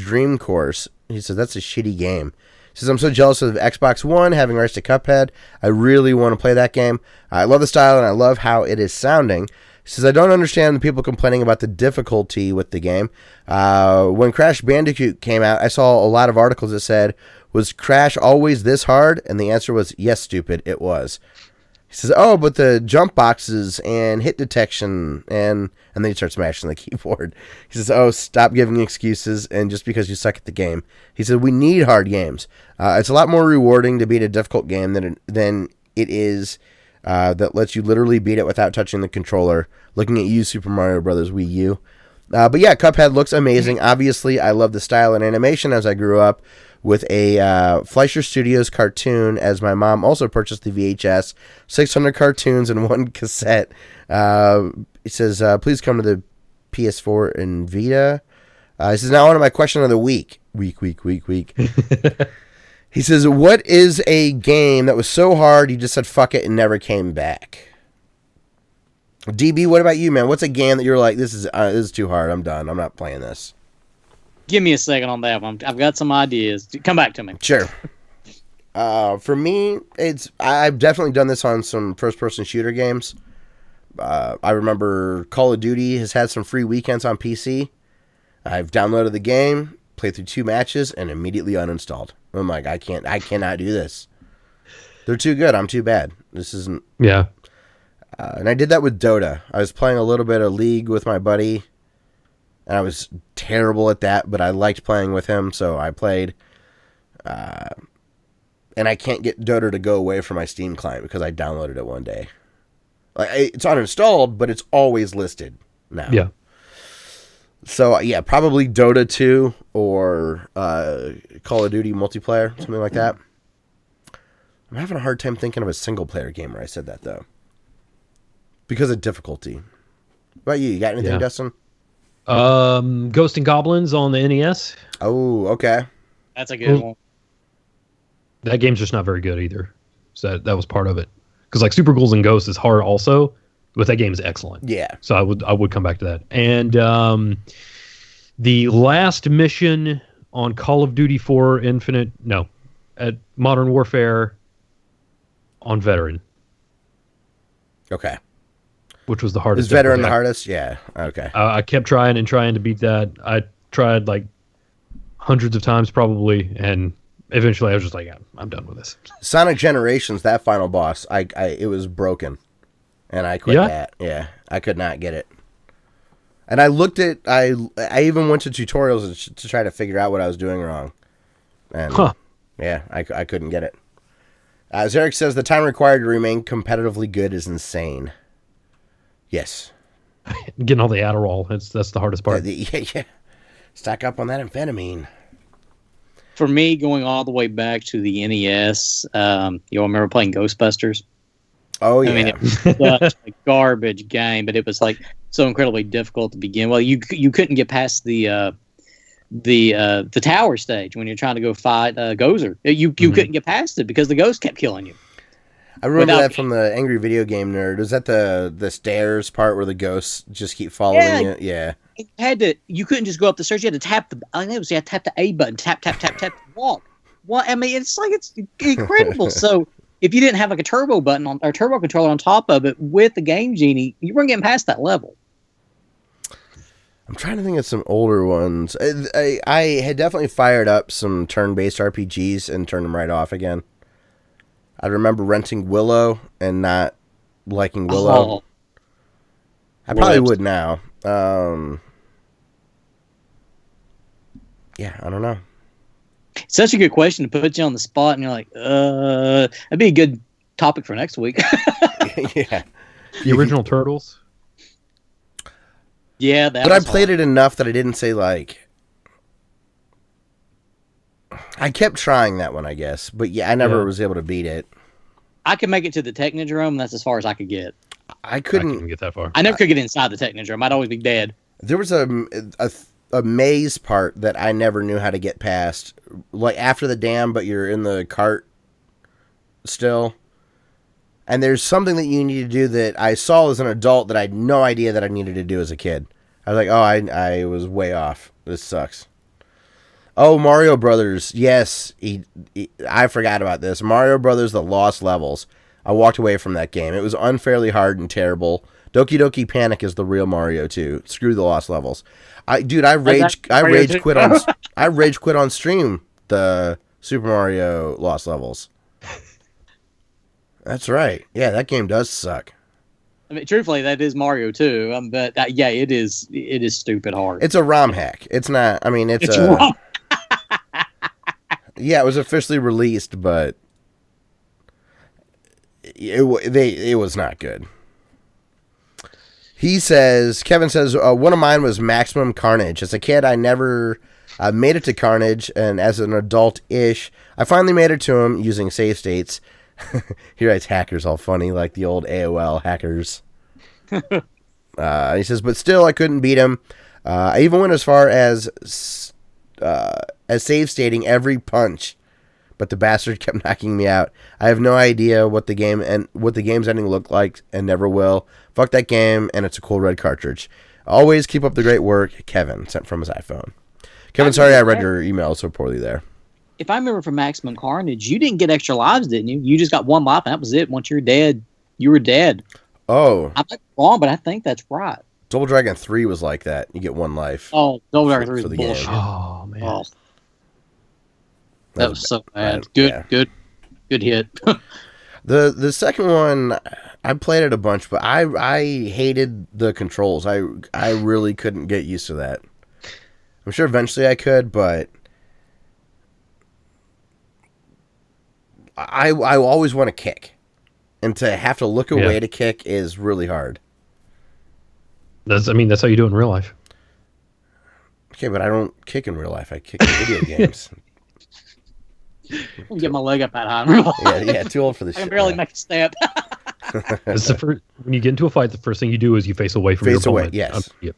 Dream Course. He says, that's a shitty game. He says, I'm so jealous of Xbox One having rights to Cuphead. I really want to play that game. I love the style and I love how it is sounding. He says, I don't understand the people complaining about the difficulty with the game. When Crash Bandicoot came out, I saw a lot of articles that said, was Crash always this hard? And the answer was, yes, stupid, it was. He says, oh, but the jump boxes and hit detection, and then he starts smashing the keyboard. He says, oh, stop giving excuses, and just because you suck at the game. He said, we need hard games. It's a lot more rewarding to beat a difficult game than it is that lets you literally beat it without touching the controller. Looking at you, Super Mario Brothers Wii U. But yeah, Cuphead looks amazing. Obviously, I love the style and animation as I grew up with a Fleischer Studios cartoon, as my mom also purchased the VHS, 600 cartoons and one cassette. It says, please come to the PS4 and Vita. This is now on to my question of the week. Week. He says, what is a game that was so hard you just said fuck it and never came back? DB, what about you, man? What's a game that you're like, this is too hard, I'm done, I'm not playing this? Give me a second on that one. I've got some ideas. Come back to me. Sure. For me, I've definitely done this on some first-person shooter games. I remember Call of Duty has had some free weekends on PC. I've downloaded the game, played through 2 matches, and immediately uninstalled. I'm like, I cannot do this. They're too good. I'm too bad. This isn't. Yeah. And I did that with Dota. I was playing a little bit of League with my buddy, and I was terrible at that, but I liked playing with him, so I played. And I can't get Dota to go away from my Steam client because I downloaded it one day. Like, it's uninstalled, but it's always listed now. Yeah. So, yeah, probably Dota 2 or Call of Duty multiplayer, something like that. I'm having a hard time thinking of a single-player game where I said that, though. Because of difficulty. What about you? You got anything, Dustin? Ghost and Goblins on the NES. Oh, okay. That's a good one. That game's just not very good either. So that was part of it. Because like Super Ghouls and Ghosts is hard also, but that game is excellent. Yeah. So I would come back to that. And the last mission on Call of Duty 4 at Modern Warfare on Veteran. Okay. Which was the hardest. Is Veteran the hardest? Yeah. Okay. I kept trying to beat that. I tried like hundreds of times probably, and eventually I was just like, yeah, I'm done with this. Sonic Generations, that final boss, it was broken, and I quit that. Yeah, I could not get it. And I looked at, I even went to tutorials to try to figure out what I was doing wrong. And yeah, I couldn't get it. As Eric says, the time required to remain competitively good is insane. Yes. Getting all the Adderall, that's the hardest part. Yeah. Stack up on that amphetamine. For me, going all the way back to the NES, you remember playing Ghostbusters? Oh, yeah. I mean, it was such a garbage game, but it was like so incredibly difficult to begin. Well, you couldn't get past the tower stage when you're trying to go fight Gozer. You couldn't get past it because the ghost kept killing you. I remember that from the Angry Video Game Nerd. Was that the stairs part where the ghosts just keep following you? Yeah. You couldn't just go up the stairs. You had to tap the A button, tap, walk. Well, I mean, it's incredible. So if you didn't have like a turbo button or turbo controller on top of it with the Game Genie, you weren't getting past that level. I'm trying to think of some older ones. I had definitely fired up some turn-based RPGs and turned them right off again. I remember renting Willow and not liking Willow. I probably would now. Yeah, I don't know. Such a good question to put you on the spot, and you're like, that'd be a good topic for next week. Yeah. The original Turtles? Yeah, but I played it enough that I didn't say, like... I kept trying that one, I guess. But yeah, I never was able to beat it. I could make it to the Technodrome, and that's as far as I could get. I couldn't get that far. I never could get inside the Technodrome. I'd always be dead. There was a maze part that I never knew how to get past. Like after the dam, but you're in the cart still. And there's something that you need to do that I saw as an adult that I had no idea that I needed to do as a kid. I was like, oh, I was way off. This sucks. Oh, Mario Brothers. Yes, I forgot about this. Mario Brothers, The Lost Levels. I walked away from that game. It was unfairly hard and terrible. Doki Doki Panic is the real Mario 2. Screw the Lost Levels. I rage quit on stream the Super Mario Lost Levels. That's right. Yeah, that game does suck. I mean, truthfully, that is Mario 2. But yeah, it is stupid hard. It's a ROM hack. It's not. I mean, it's ROM. Yeah, it was officially released, but it was not good. Kevin says, one of mine was Maximum Carnage. As a kid, I never made it to Carnage, and as an adult-ish, I finally made it to him using save states. He writes hackers all funny, like the old AOL hackers. He says, but still, I couldn't beat him. I even went as far as save stating every punch, but the bastard kept knocking me out. I have no idea what the game's ending looked like, and never will. Fuck that game, and it's a cool red cartridge. Always keep up the great work, Kevin, sent from his iPhone. Kevin, sorry I read your email so poorly there. If I remember from Maximum Carnage, you didn't get extra lives, didn't you? You just got one life, and that was it. Once you're dead, you were dead. Oh. I'm not wrong, but I think that's right. Double Dragon 3 was like that. You get one life. Oh, Double Dragon 3 was bullshit. Oh, man. Oh. That was so bad. Good hit. The second one, I played it a bunch, but I hated the controls. I really couldn't get used to that. I'm sure eventually I could, but I always want to kick. And to have to look away to kick is really hard. That's how you do it in real life. Okay, but I don't kick in real life. I kick in video games. I'll get my leg up that high. Yeah, too old for this I shit. can barely make a step. It's the first, when you get into a fight, the first thing you do is you face away from your opponent. Yes. Yep.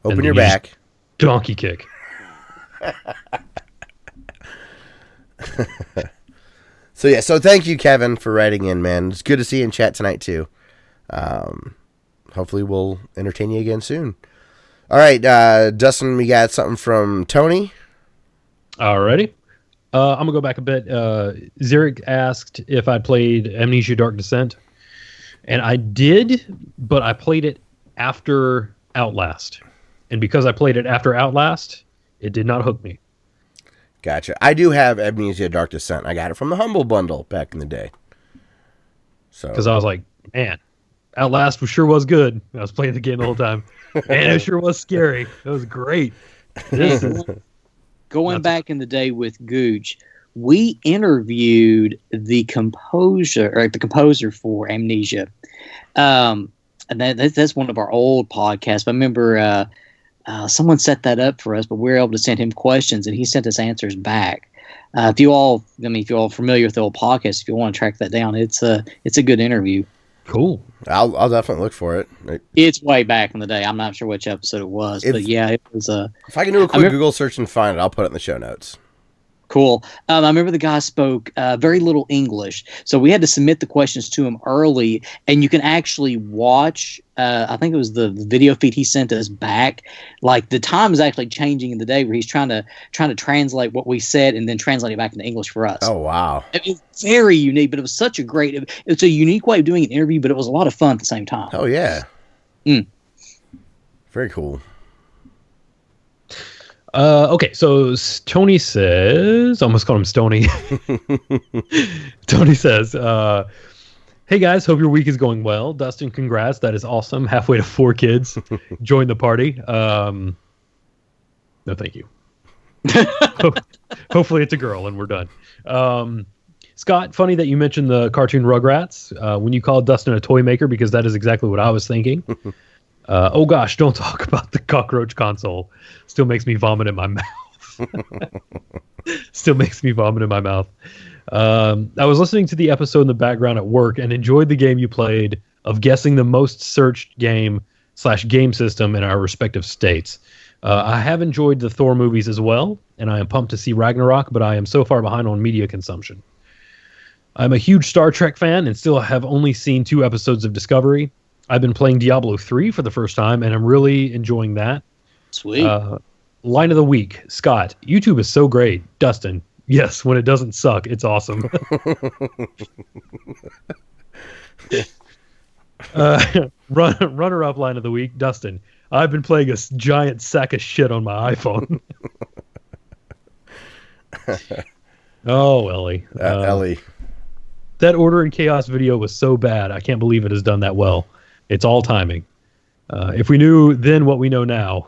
Open And your then you back. Donkey kick. So thank you, Kevin, for writing in, man. It's good to see you in chat tonight, too. Hopefully we'll entertain you again soon. All right, Dustin, we got something from Tony. Alrighty. I'm going to go back a bit. Zarek asked if I played Amnesia Dark Descent. And I did, but I played it after Outlast. And because I played it after Outlast, it did not hook me. Gotcha. I do have Amnesia Dark Descent. I got it from the Humble Bundle back in the day. Because I was like, man, Outlast sure was good. I was playing the game the whole time. Man, it sure was scary. It was great. This is Going back in the day with Gooch, we interviewed the composer for Amnesia. And that's one of our old podcasts. I remember someone set that up for us, but we were able to send him questions, and he sent us answers back. If you're all familiar with the old podcast, if you want to track that down, it's a good interview. cool. I'll definitely look for it. It's way back in the day. I'm not sure which episode it was, but yeah, it was. If I can do a quick Google search and find it, I'll put it in the show notes. Cool. I remember the guy spoke very little English, so we had to submit the questions to him early, and you can actually watch. I think it was the video feed he sent us back. Like the time is actually changing in the day where he's trying to translate what we said and then translate it back into English for us. Oh wow! It was very unique, but it was such a great. It's a unique way of doing an interview, but it was a lot of fun at the same time. Oh yeah. Very cool. Okay, so Tony says, almost called him Stony. Tony says, hey guys, hope your week is going well. Dustin, congrats. That is awesome. Halfway to 4 kids. Join the party. No, thank you. Hopefully it's a girl and we're done. Scott, funny that you mentioned the cartoon Rugrats when you called Dustin a toy maker, because that is exactly what I was thinking. Oh gosh, don't talk about the cockroach console. Still makes me vomit in my mouth. I was listening to the episode in the background at work and enjoyed the game you played of guessing the most searched game/game system in our respective states. I have enjoyed the Thor movies as well, and I am pumped to see Ragnarok, but I am so far behind on media consumption. I'm a huge Star Trek fan and still have only seen 2 episodes of Discovery. I've been playing Diablo 3 for the first time, and I'm really enjoying that. Sweet. Line of the week, Scott. YouTube is so great. Dustin. Yes, when it doesn't suck, it's awesome. Runner-up line of the week, Dustin. I've been playing a giant sack of shit on my iPhone. Oh, Ellie. Ellie. That Order and Chaos video was so bad. I can't believe it has done that well. It's all timing. If we knew then what we know now.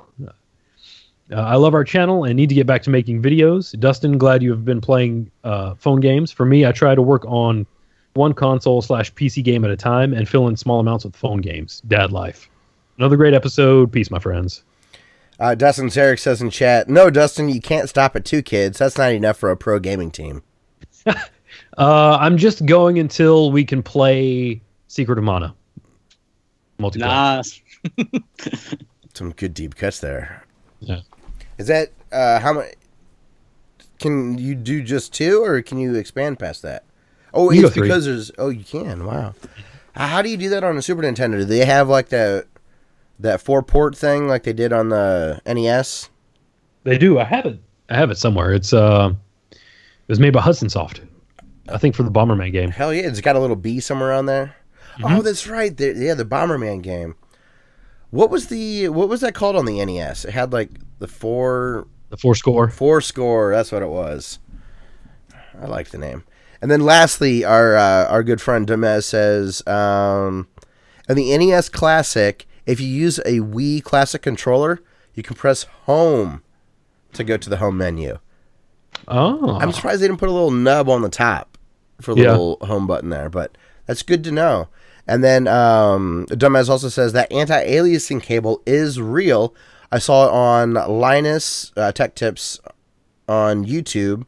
I love our channel and need to get back to making videos. Dustin, glad you have been playing phone games. For me, I try to work on one console/PC game at a time and fill in small amounts with phone games. Dad life. Another great episode. Peace, my friends. Dustin Zarek says in chat, no, Dustin, you can't stop at 2 kids. That's not enough for a pro gaming team. I'm just going until we can play Secret of Mana. Multiplayer. Nice. Some good deep cuts there. Yeah. Is that how much? Can you do just 2, or can you expand past that? Oh, You it's go 3. because there's. Oh, you can. Wow. How do you do that on a Super Nintendo? Do they have like that 4-port thing like they did on the NES? They do. I have it somewhere. It was made by Hudson Soft. I think for the Bomberman game. Hell yeah, it's got a little B somewhere on there. Mm-hmm. Oh, that's right. The Bomberman game. What was that called on the NES? It had like the 4 score. 4 score. That's what it was. I like the name. And then lastly, our good friend Demez says, in the NES Classic, if you use a Wii Classic controller, you can press home to go to the home menu. Oh. I'm surprised they didn't put a little nub on the top for a little home button there, but that's good to know. And then Dumbass also says that anti-aliasing cable is real. I saw it on Linus Tech Tips on YouTube.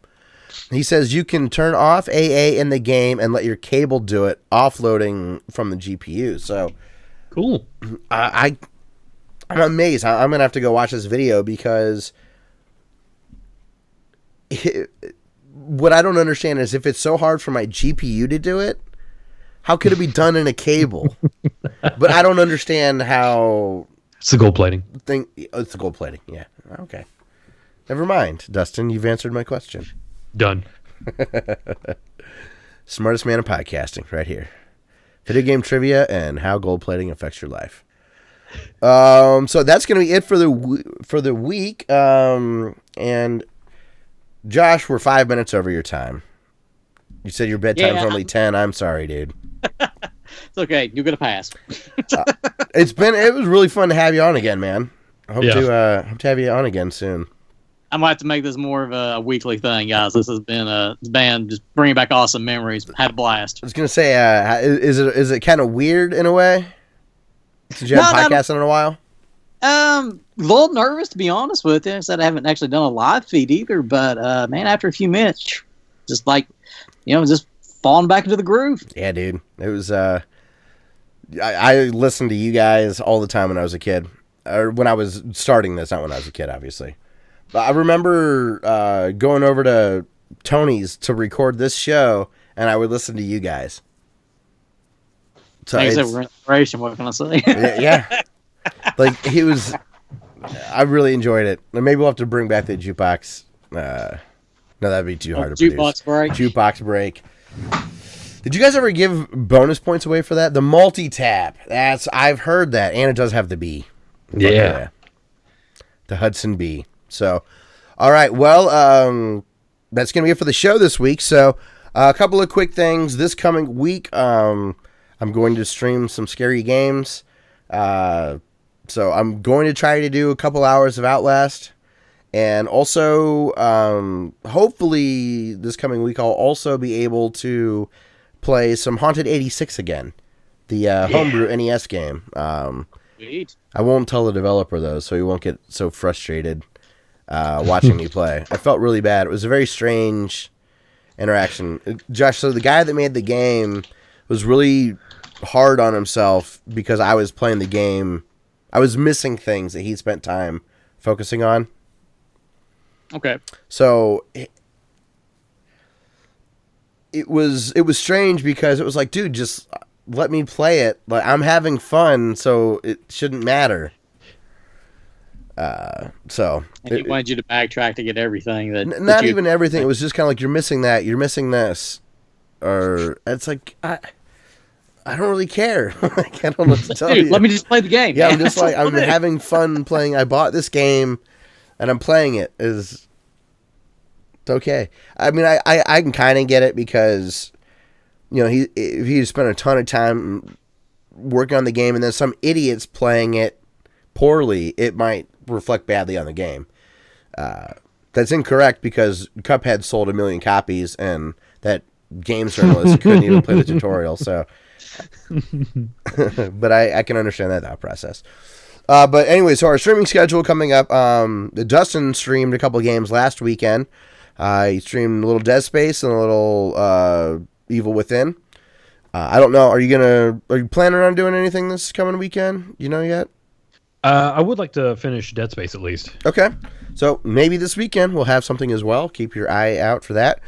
He says you can turn off AA in the game and let your cable do it, offloading from the GPU. So Cool. I'm amazed. I'm going to have to go watch this video because what I don't understand is if it's so hard for my GPU to do it, how could it be done in a cable? But I don't understand how... It's the gold plating. It's the gold plating, yeah. Okay. Never mind, Dustin. You've answered my question. Done. Smartest man in podcasting, right here. Video game trivia and how gold plating affects your life. So that's going to be it for the week. And Josh, we're 5 minutes over your time. You said your bedtime's only 10. I'm sorry, dude. It's okay. You're gonna pass. It was really fun to have you on again, man. I hope to have you on again soon. I'm gonna have to make this more of a weekly thing, guys. This has been just bringing back awesome memories. Had a blast. I was gonna say, is it kind of weird in a way? Since you haven't podcasted in a while. A little nervous, to be honest with you. I said I haven't actually done a live feed either, but man, after a few minutes, just like just falling back into the groove. Yeah, dude. It was. I listened to you guys all the time when I was a kid, or when I was starting this, not when I was a kid, obviously. But I remember going over to Tony's to record this show, and I would listen to you guys. So like I said, we're inspiration. What can I say? Yeah. Like he was. I really enjoyed it. Maybe we'll have to bring back the jukebox. No, that'd be too hard to produce. Jukebox break. Did you guys ever give bonus points away for that? The multi-tap. I've heard that, and it does have the B. Yeah. The Hudson B. So, all right. Well, that's going to be it for the show this week. So, a couple of quick things. This coming week, I'm going to stream some scary games. So, I'm going to try to do a couple hours of Outlast. And also, hopefully, this coming week, I'll also be able to play some Haunted 86 again. The homebrew NES game. I won't tell the developer, though, so he won't get so frustrated watching me play. I felt really bad. It was a very strange interaction. Josh, so the guy that made the game was really hard on himself because I was playing the game. I was missing things that he spent time focusing on. Okay. So it was strange because it was like, dude, just let me play it. Like, I'm having fun, so it shouldn't matter. And he wanted you to backtrack to get everything not even everything. It was just kind of like, you're missing that, you're missing this, or it's like I don't really care. Like, I don't know what to tell you. Let me just play the game. Yeah, I'm just like, I'm having fun playing. I bought this game, and I'm playing it. It's okay. I mean, I can kind of get it because, if he spent a ton of time working on the game and then some idiot's playing it poorly, it might reflect badly on the game. That's incorrect because Cuphead sold 1 million copies and that game journalist couldn't even play the tutorial. So, but I can understand that thought process. But anyway, so our streaming schedule coming up. Dustin streamed a couple games last weekend. He streamed a little Dead Space and a little Evil Within. I don't know. Are you planning on doing anything this coming weekend? You know yet? I would like to finish Dead Space at least. Okay. So maybe this weekend we'll have something as well. Keep your eye out for that.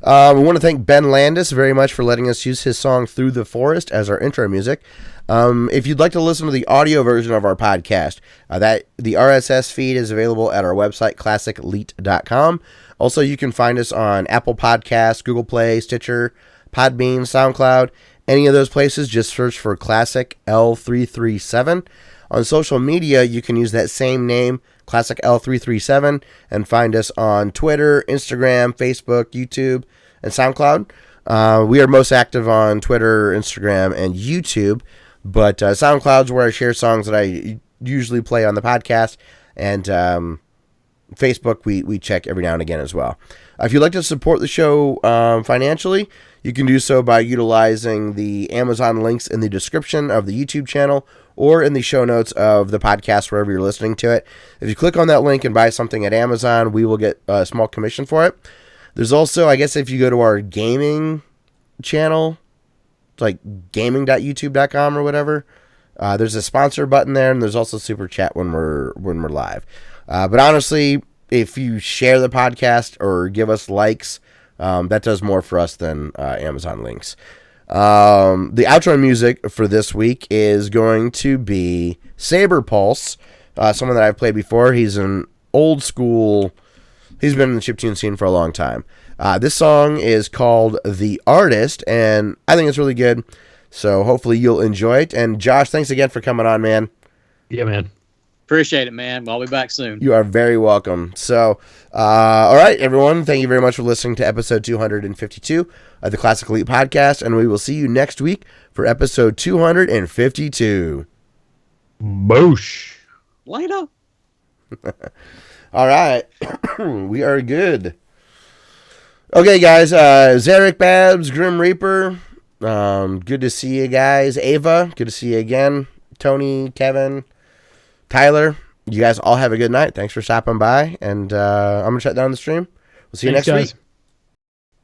We want to thank Ben Landis very much for letting us use his song Through the Forest as our intro music. If you'd like to listen to the audio version of our podcast, the RSS feed is available at our website, classicleet.com. Also, you can find us on Apple Podcasts, Google Play, Stitcher, Podbean, SoundCloud, any of those places. Just search for Classic L337. On social media, you can use that same name, Classic L337, and find us on Twitter, Instagram, Facebook, YouTube, and SoundCloud. We are most active on Twitter, Instagram, and YouTube, but SoundCloud's where I share songs that I usually play on the podcast, and Facebook we check every now and again as well. If you'd like to support the show financially, you can do so by utilizing the Amazon links in the description of the YouTube channel or in the show notes of the podcast wherever you're listening to it. If you click on that link and buy something at Amazon, we will get a small commission for it. There's also, I guess, if you go to our gaming channel, it's like gaming.youtube.com or whatever, there's a sponsor button there, and there's also super chat when we're live. But honestly, if you share the podcast or give us likes, that does more for us than Amazon links. The outro music for this week is going to be Saber Pulse, someone that I've played before. He's an old school. He's been in the chiptune scene for a long time. This song is called The Artist, and I think it's really good. So hopefully you'll enjoy it. And Josh, thanks again for coming on, man. Yeah, man. Appreciate it, man. I'll be back soon. You are very welcome. So, all right, everyone. Thank you very much for listening to episode 252 of the Classic Elite Podcast, and we will see you next week for episode 252. Boosh. Later. All right. We are good. Okay, guys. Zarek, Babs, Grim Reaper. Good to see you guys. Ava, good to see you again. Tony, Kevin, Tyler, you guys all have a good night. Thanks for stopping by, and I'm going to shut down the stream. We'll see you next week.